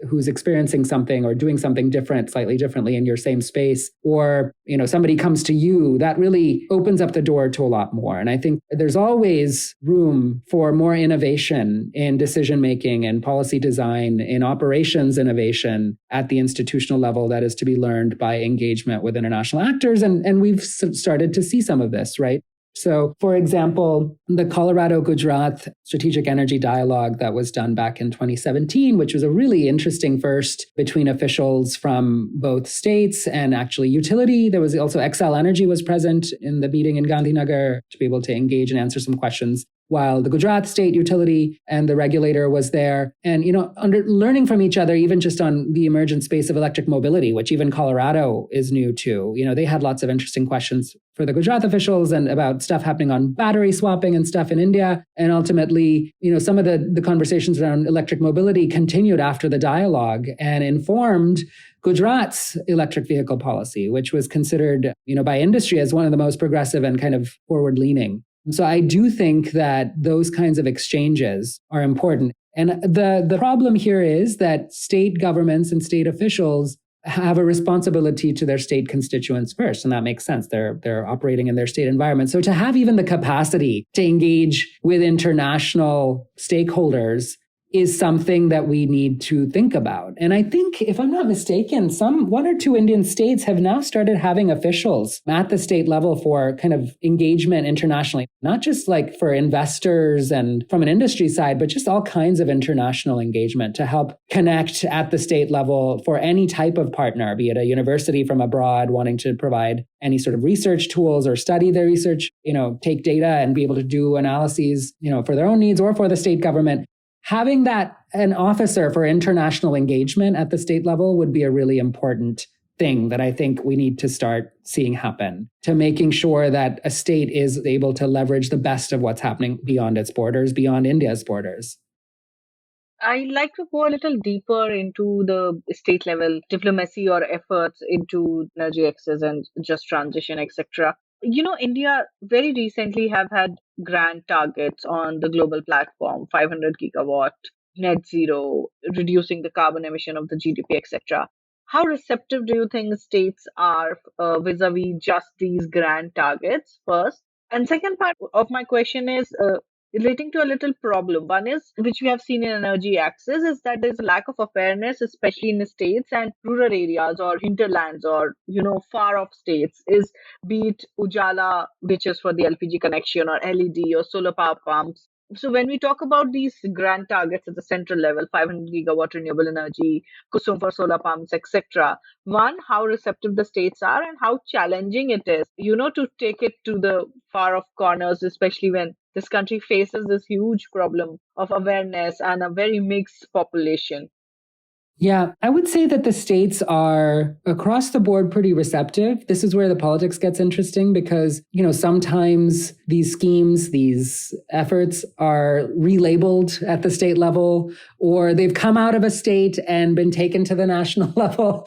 who's experiencing something or doing something slightly differently in your same space, or, somebody comes to you, that really opens up the door to a lot more. And I think there's always room for more innovation in decision-making and policy design, in operations innovation at the institutional level that is to be learned by engagement with international actors. And we've started to see some of this, right? So, for example, the Colorado-Gujarat Strategic Energy Dialogue that was done back in 2017, which was a really interesting first between officials from both states and actually utility. There was also Xcel Energy was present in the meeting in Gandhinagar to be able to engage and answer some questions, while the Gujarat state utility and the regulator was there. And, learning from each other, even just on the emergent space of electric mobility, which even Colorado is new to. They had lots of interesting questions for the Gujarat officials and about stuff happening on battery swapping and stuff in India. And ultimately, some of the conversations around electric mobility continued after the dialogue and informed Gujarat's electric vehicle policy, which was considered, by industry as one of the most progressive and kind of forward-leaning. So I do think that those kinds of exchanges are important. And the problem here is that state governments and state officials have a responsibility to their state constituents first. And that makes sense. They're operating in their state environment. So to have even the capacity to engage with international stakeholders is something that we need to think about. And I think, if I'm not mistaken, one or two Indian states have now started having officials at the state level for kind of engagement internationally, not just for investors and from an industry side, but just all kinds of international engagement to help connect at the state level for any type of partner, be it a university from abroad wanting to provide any sort of research tools or study their research, take data and be able to do analyses, for their own needs or for the state government. having an officer for international engagement at the state level would be a really important thing that I think we need to start seeing happen, to making sure that a state is able to leverage the best of what's happening beyond its borders, beyond India's borders. I'd like to go a little deeper into the state level diplomacy or efforts into energy access and just transition, etc. India very recently have had grand targets on the global platform, 500 gigawatt, net zero, reducing the carbon emission of the GDP, etc. How receptive do you think states are vis-a-vis just these grand targets first? And second part of my question is relating to a little problem. One is, which we have seen in energy access, is that there's a lack of awareness, especially in the states and rural areas or hinterlands or, far off states, is be it Ujala, which is for the LPG connection, or LED or solar power pumps. So when we talk about these grand targets at the central level, 500 gigawatt renewable energy, Kusum for solar pumps, etc. One, how receptive the states are and how challenging it is, to take it to the far off corners, especially when this country faces this huge problem of awareness and a very mixed population. Yeah, I would say that the states are across the board pretty receptive. This is where the politics gets interesting because, sometimes these schemes, these efforts are relabeled at the state level, or they've come out of a state and been taken to the national level.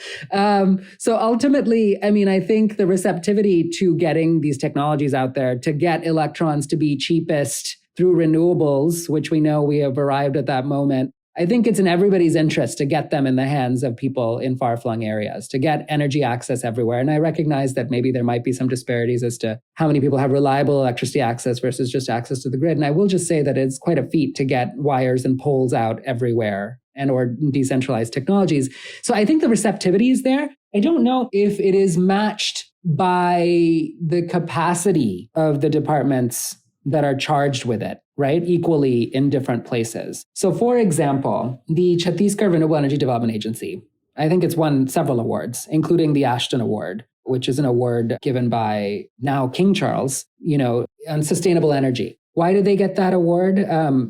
So ultimately, I think the receptivity to getting these technologies out there, to get electrons to be cheapest through renewables, which we know we have arrived at that moment, I think it's in everybody's interest to get them in the hands of people in far-flung areas, to get energy access everywhere. And I recognize that maybe there might be some disparities as to how many people have reliable electricity access versus just access to the grid. And I will just say that it's quite a feat to get wires and poles out everywhere and or decentralized technologies. So I think the receptivity is there. I don't know if it is matched by the capacity of the departments that are charged with it, right? Equally in different places. So for example, the Chhattisgarh Renewable Energy Development Agency, I think it's won several awards, including the Ashton Award, which is an award given by now King Charles, on sustainable energy. Why did they get that award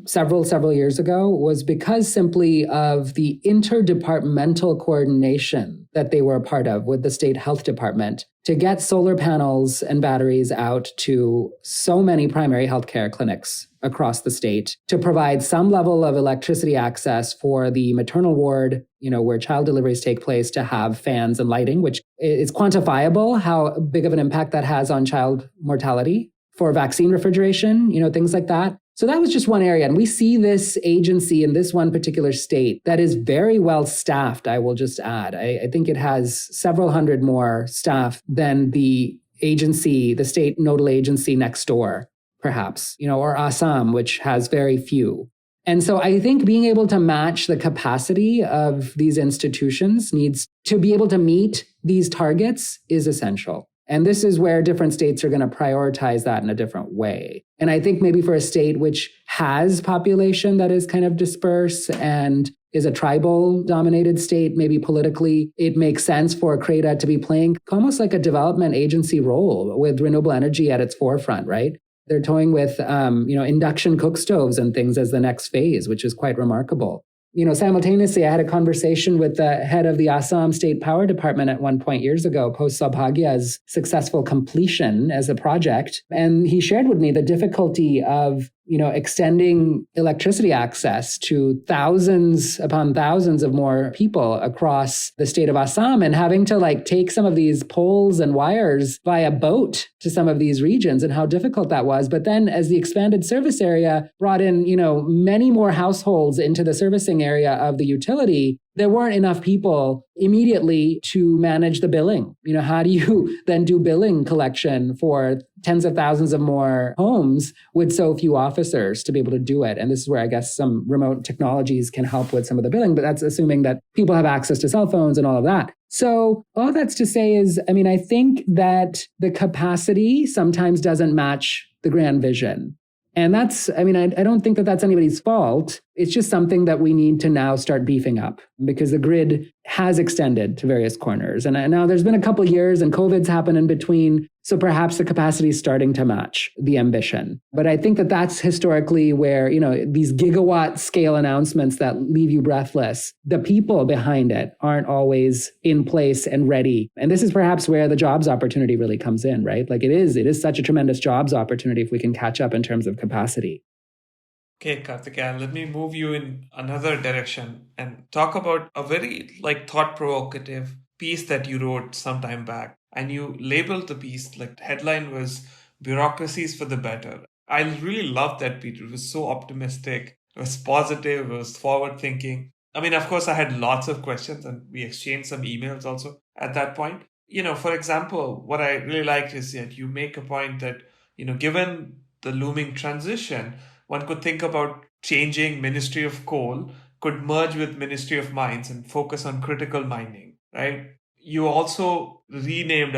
several years ago? Was because simply of the interdepartmental coordination that they were a part of with the state health department to get solar panels and batteries out to so many primary healthcare clinics across the state to provide some level of electricity access for the maternal ward, where child deliveries take place, to have fans and lighting, which is quantifiable how big of an impact that has on child mortality, for vaccine refrigeration, things like that. So that was just one area. And we see this agency in this one particular state that is very well staffed, I will just add. I think it has several hundred more staff than the agency, the state nodal agency next door, perhaps, or Assam, which has very few. And so I think being able to match the capacity of these institutions needs to be able to meet these targets is essential. And this is where different states are going to prioritize that in a different way. And I think maybe for a state which has population that is kind of dispersed and is a tribal dominated state, maybe politically, it makes sense for CREDA to be playing almost like a development agency role with renewable energy at its forefront, right? They're toying with, induction cook stoves and things as the next phase, which is quite remarkable. Simultaneously, I had a conversation with the head of the Assam State Power Department at one point years ago, post Saubhagya's successful completion as a project. And he shared with me the difficulty of, extending electricity access to thousands upon thousands of more people across the state of Assam and having to take some of these poles and wires via boat to some of these regions and how difficult that was. But then as the expanded service area brought in, many more households into the servicing area of the utility, there weren't enough people immediately to manage the billing. How do you then do billing collection for tens of thousands of more homes with so few officers to be able to do it? And this is where I guess some remote technologies can help with some of the billing, but that's assuming that people have access to cell phones and all of that. So all that's to say is, I think that the capacity sometimes doesn't match the grand vision. And that's, I don't think that that's anybody's fault. It's just something that we need to now start beefing up because the grid has extended to various corners. And now there's been a couple of years and COVID's happened in between. So perhaps the capacity is starting to match the ambition. But I think that that's historically where, these gigawatt scale announcements that leave you breathless, the people behind it aren't always in place and ready. And this is perhaps where the jobs opportunity really comes in, right? Like it is such a tremendous jobs opportunity if we can catch up in terms of capacity. Okay, Kartikeya, let me move you in another direction and talk about a very thought-provocative piece that you wrote some time back. And you labeled the piece, the headline was Bureaucracies for the Better. I really loved that piece. It was so optimistic, it was positive, it was forward-thinking. I mean, of course, I had lots of questions and we exchanged some emails also at that point. For example, what I really liked is that you make a point that, given the looming transition, one could think about changing Ministry of Coal, could merge with Ministry of Mines and focus on critical mining, right? You also renamed,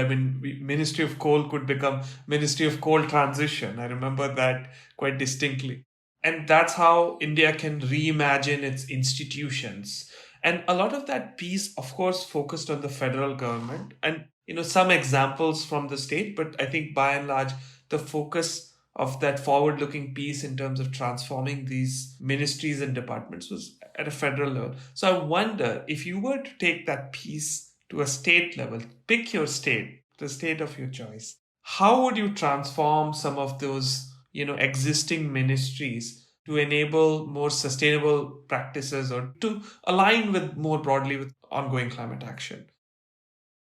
Ministry of Coal could become Ministry of Coal Transition. I remember that quite distinctly. And that's how India can reimagine its institutions. And a lot of that piece, of course, focused on the federal government and, some examples from the state. But I think by and large, the focus of that forward-looking piece in terms of transforming these ministries and departments was at a federal level. So I wonder if you were to take that piece to a state level, pick your state, the state of your choice, how would you transform some of those, existing ministries to enable more sustainable practices or to align with more broadly with ongoing climate action?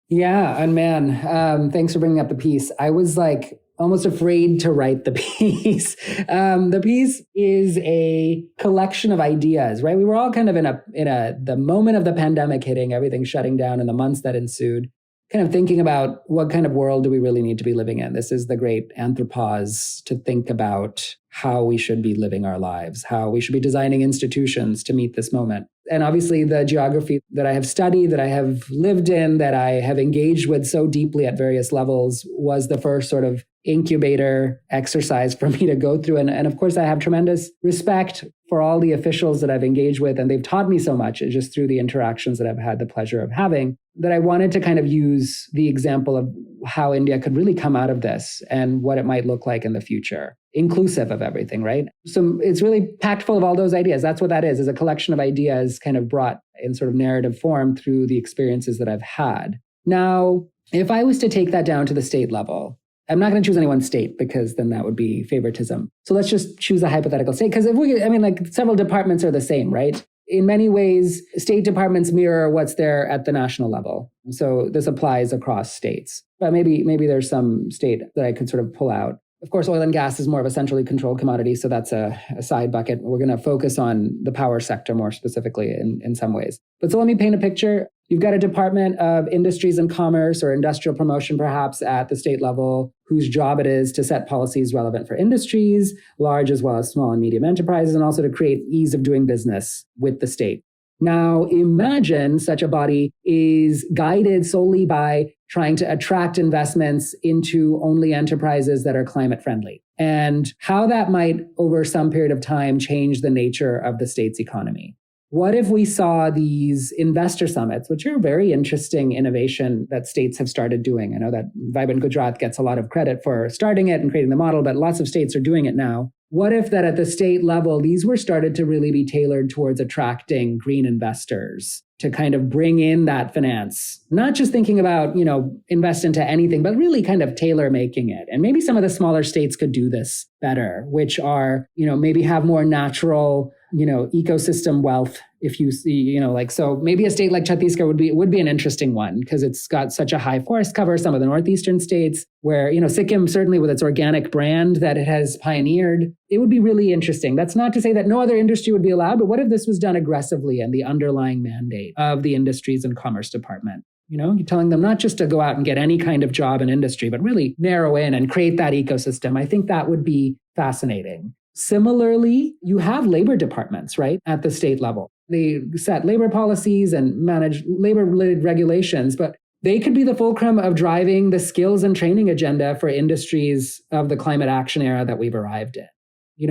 Yeah, and man, thanks for bringing up the piece. I was almost afraid to write the piece. The piece is a collection of ideas, right? We were all kind of in the moment of the pandemic hitting, everything shutting down, and the months that ensued, kind of thinking about what kind of world do we really need to be living in. This is the great anthropause, to think about how we should be living our lives, how we should be designing institutions to meet this moment. And obviously the geography that I have studied, that I have lived in, that I have engaged with so deeply at various levels was the first sort of incubator exercise for me to go through. And of course, I have tremendous respect for all the officials that I've engaged with, and they've taught me so much just through the interactions that I've had the pleasure of having, that I wanted to kind of use the example of how India could really come out of this and what it might look like in the future, inclusive of everything, right? So it's really packed full of all those ideas. That's what that is a collection of ideas kind of brought in sort of narrative form through the experiences that I've had. Now, if I was to take that down to the state level, I'm not going to choose any one state because then that would be favoritism. So let's just choose a hypothetical state. Because several departments are the same, right? In many ways, state departments mirror what's there at the national level. So this applies across states. But maybe there's some state that I could sort of pull out. Of course, oil and gas is more of a centrally controlled commodity, so that's a side bucket. We're going to focus on the power sector more specifically in some ways. But so let me paint a picture. You've got a Department of Industries and Commerce or Industrial Promotion, perhaps, at the state level, whose job it is to set policies relevant for industries, large as well as small and medium enterprises, and also to create ease of doing business with the state. Now, imagine such a body is guided solely by trying to attract investments into only enterprises that are climate friendly, and how that might, over some period of time, change the nature of the state's economy. What if we saw these investor summits, which are a very interesting innovation that states have started doing? I know that Vibrant Gujarat gets a lot of credit for starting it and creating the model, but lots of states are doing it now. What if that at the state level, these were started to really be tailored towards attracting green investors to kind of bring in that finance, not just thinking about, invest into anything, but really kind of tailor making it. And maybe some of the smaller states could do this better, which are, maybe have more natural, ecosystem wealth. If you see, so maybe a state like Chhattisgarh would be an interesting one because it's got such a high forest cover. Some of the northeastern states where, Sikkim, certainly with its organic brand that it has pioneered, it would be really interesting. That's not to say that no other industry would be allowed, but what if this was done aggressively and the underlying mandate of the Industries and Commerce Department? You're telling them not just to go out and get any kind of job in industry, but really narrow in and create that ecosystem. I think that would be fascinating. Similarly, you have labor departments, right, at the state level. They set labor policies and manage labor-related regulations, but they could be the fulcrum of driving the skills and training agenda for industries of the climate action era that we've arrived in.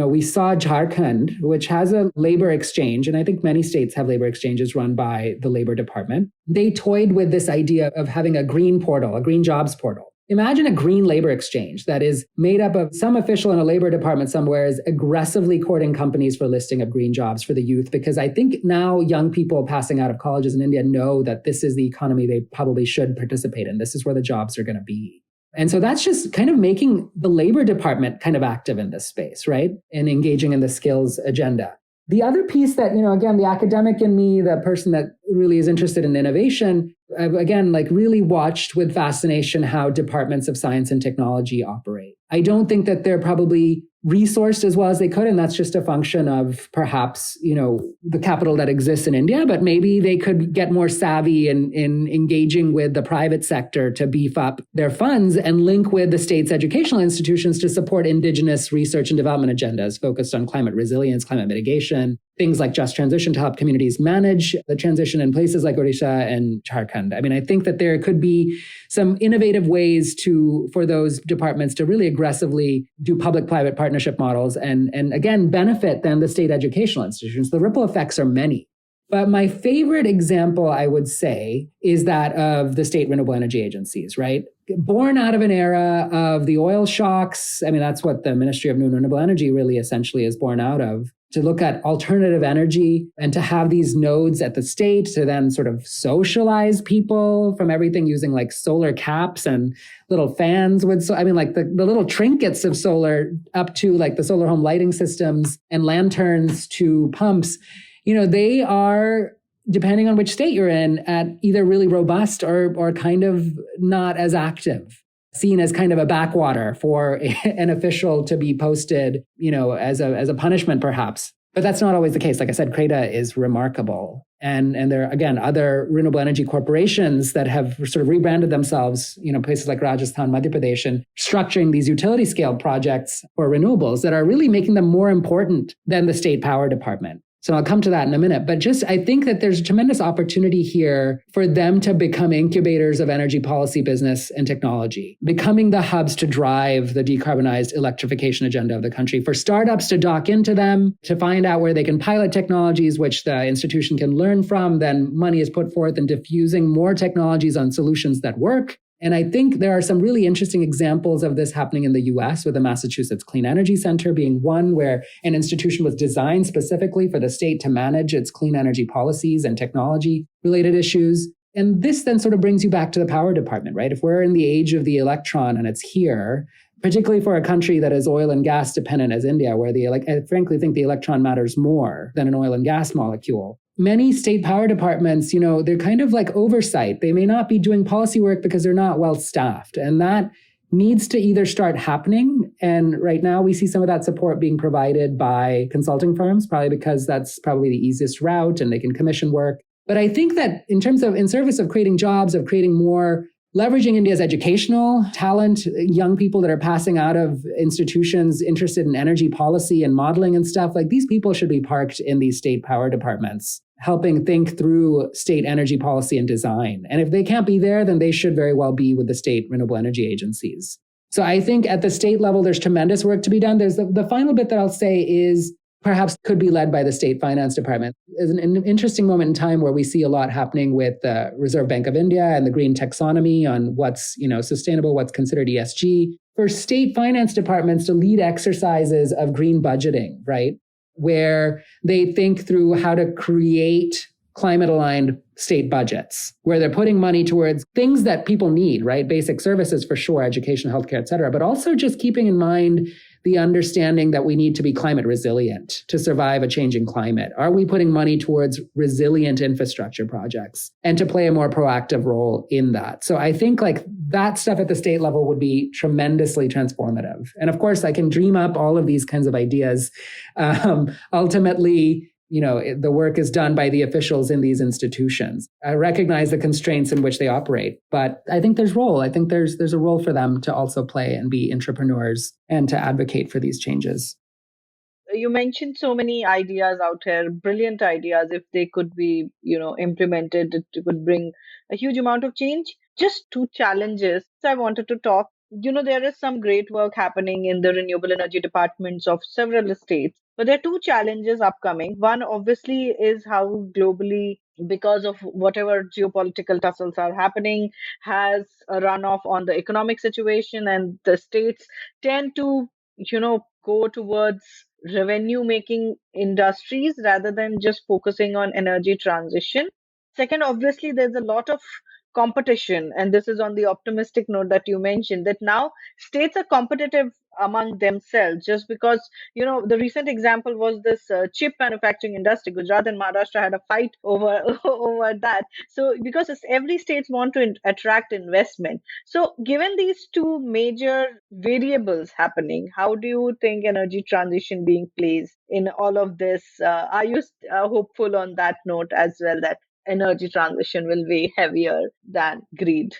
We saw Jharkhand, which has a labor exchange, and I think many states have labor exchanges run by the Labor Department. They toyed with this idea of having a green portal, a green jobs portal, Imagine a green labor exchange that is made up of some official in a labor department somewhere is aggressively courting companies for listing of green jobs for the youth. Because I think now young people passing out of colleges in India know that this is the economy they probably should participate in. This is where the jobs are going to be. And so that's just kind of making the labor department kind of active in this space, right? And engaging in the skills agenda. The other piece that, again, the academic in me, the person that really is interested in innovation, I've again, really watched with fascination how departments of science and technology operate. I don't think that they're probably resourced as well as they could. And that's just a function of perhaps, the capital that exists in India, but maybe they could get more savvy in engaging with the private sector to beef up their funds and link with the state's educational institutions to support indigenous research and development agendas focused on climate resilience, climate mitigation, things like just transition to help communities manage the transition in places like Odisha and Jharkhand. I mean, I think that there could be some innovative ways for those departments to really aggressively do public-private partnership models and again, benefit then the state educational institutions. The ripple effects are many. But my favorite example, I would say, is that of the state renewable energy agencies, right? Born out of an era of the oil shocks. I mean, that's what the Ministry of New and Renewable Energy really essentially is born out of, to look at alternative energy and to have these nodes at the state to then sort of socialize people from everything using like solar caps and little fans with, the little trinkets of solar up to like the solar home lighting systems and lanterns to pumps. They are, depending on which state you're in, at either really robust or kind of not as active, seen as kind of a backwater for an official to be posted, as a punishment perhaps. But that's not always the case. Like I said, CREDA is remarkable. And there are, again, other renewable energy corporations that have sort of rebranded themselves, places like Rajasthan, Madhya Pradesh, and structuring these utility scale projects for renewables that are really making them more important than the state power department. So I'll come to that in a minute. But I think that there's a tremendous opportunity here for them to become incubators of energy policy, business, and technology, becoming the hubs to drive the decarbonized electrification agenda of the country, for startups to dock into them, to find out where they can pilot technologies, which the institution can learn from. Then money is put forth in diffusing more technologies on solutions that work. And I think there are some really interesting examples of this happening in the US, with the Massachusetts Clean Energy Center being one, where an institution was designed specifically for the state to manage its clean energy policies and technology related issues. And this then sort of brings you back to the power department, right? If we're in the age of the electron and it's here, particularly for a country that is oil and gas dependent as India, where I frankly think the electron matters more than an oil and gas molecule. Many state power departments, they're kind of like oversight. They may not be doing policy work because they're not well staffed. And that needs to either start happening. And right now we see some of that support being provided by consulting firms, probably because that's probably the easiest route and they can commission work. But I think that in service of creating jobs, of creating more, leveraging India's educational talent, young people that are passing out of institutions interested in energy policy and modeling and stuff, like these people should be parked in these state power departments, helping think through state energy policy and design. And if they can't be there, then they should very well be with the state renewable energy agencies. So I think at the state level, there's tremendous work to be done. There's the final bit that I'll say is perhaps could be led by the state finance department. There's an interesting moment in time where we see a lot happening with the Reserve Bank of India and the green taxonomy on what's sustainable, what's considered ESG. For state finance departments to lead exercises of green budgeting, right? Where they think through how to create climate-aligned state budgets, where they're putting money towards things that people need, right? Basic services for sure, education, healthcare, et cetera, but also just keeping in mind the understanding that we need to be climate resilient to survive a changing climate. Are we putting money towards resilient infrastructure projects and to play a more proactive role in that? So I think that stuff at the state level would be tremendously transformative. And of course, I can dream up all of these kinds of ideas. Ultimately, the work is done by the officials in these institutions. I recognize the constraints in which they operate, but I think there's role. I think there's a role for them to also play and be entrepreneurs and to advocate for these changes. You mentioned so many ideas out here, brilliant ideas. If they could be, implemented, it would bring a huge amount of change. Just two challenges I wanted to talk. There is some great work happening in the renewable energy departments of several states, but there are two challenges upcoming. One, obviously, is how globally because of whatever geopolitical tussles are happening, has a runoff on the economic situation, and the states tend to, go towards revenue making industries rather than just focusing on energy transition. Second, obviously, there's a lot of competition, and this is on the optimistic note that you mentioned, that now states are competitive among themselves, just because, the recent example was this chip manufacturing industry. Gujarat and Maharashtra had a fight over over that. So because every states want to attract investment. So given these two major variables happening, how do you think energy transition being placed in all of this? Are you hopeful on that note as well, that energy transition will weigh heavier than greed?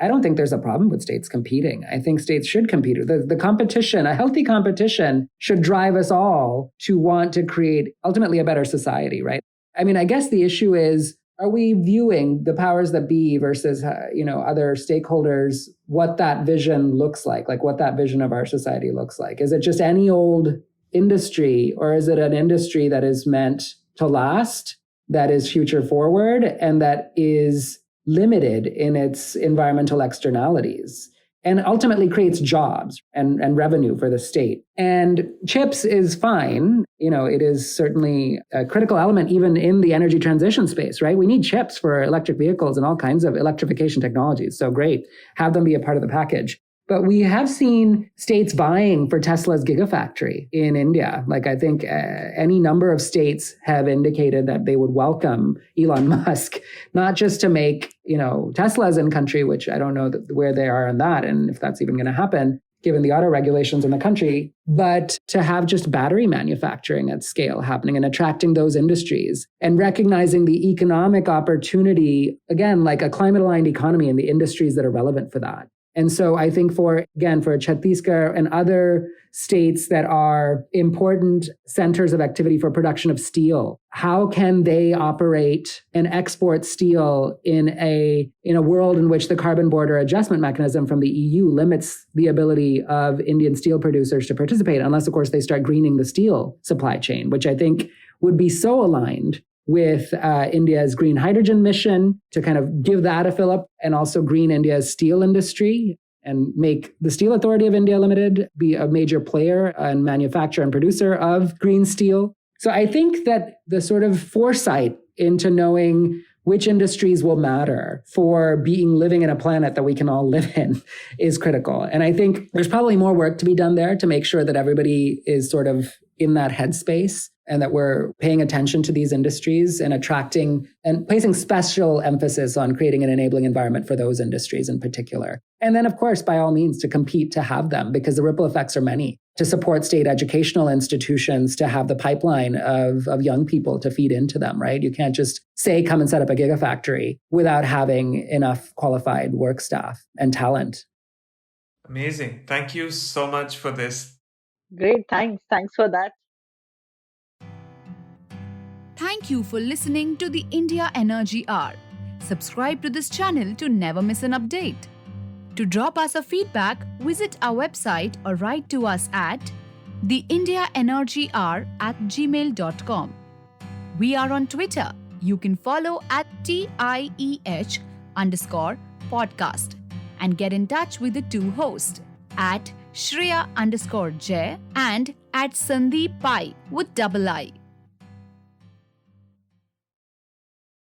I don't think there's a problem with states competing. I think states should compete. The competition, a healthy competition, should drive us all to want to create ultimately a better society, right? I mean, I guess the issue is, are we viewing the powers that be versus, other stakeholders, what that vision looks like what that vision of our society looks like? Is it just any old industry, or is it an industry that is meant to last, that is future forward, and that is limited in its environmental externalities, and ultimately creates jobs and revenue for the state? And chips is fine. It is certainly a critical element even in the energy transition space, right? We need chips for electric vehicles and all kinds of electrification technologies. So great, have them be a part of the package. But we have seen states vying for Tesla's gigafactory in India. I think any number of states have indicated that they would welcome Elon Musk, not just to make, Teslas in country, which I don't know where they are on that, and if that's even going to happen, given the auto regulations in the country, but to have just battery manufacturing at scale happening and attracting those industries and recognizing the economic opportunity, again, like a climate-aligned economy in the industries that are relevant for that. And so I think for Chhattisgarh and other states that are important centers of activity for production of steel, how can they operate and export steel in a world in which the carbon border adjustment mechanism from the EU limits the ability of Indian steel producers to participate, unless, of course, they start greening the steel supply chain, which I think would be so aligned with India's green hydrogen mission to kind of give that a fillip, and also green India's steel industry and make the Steel Authority of India Limited be a major player and manufacturer and producer of green steel. So I think that the sort of foresight into knowing which industries will matter for living in a planet that we can all live in is critical. And I think there's probably more work to be done there to make sure that everybody is sort of in that headspace, and that we're paying attention to these industries and attracting and placing special emphasis on creating an enabling environment for those industries in particular. And then, of course, by all means, to compete to have them, because the ripple effects are many. To support state educational institutions to have the pipeline of young people to feed into them, right? You can't just say, come and set up a gigafactory without having enough qualified work staff and talent. Amazing. Thank you so much for this. Great. Thanks for that. Thank you for listening to the India Energy Hour. Subscribe to this channel to never miss an update. To drop us a feedback, visit our website or write to us at theindiaenergyhour@gmail.com. We are on Twitter. You can follow at TIEH_podcast and get in touch with the two hosts at Shreya_Jay and at Sandeep Pai with double I.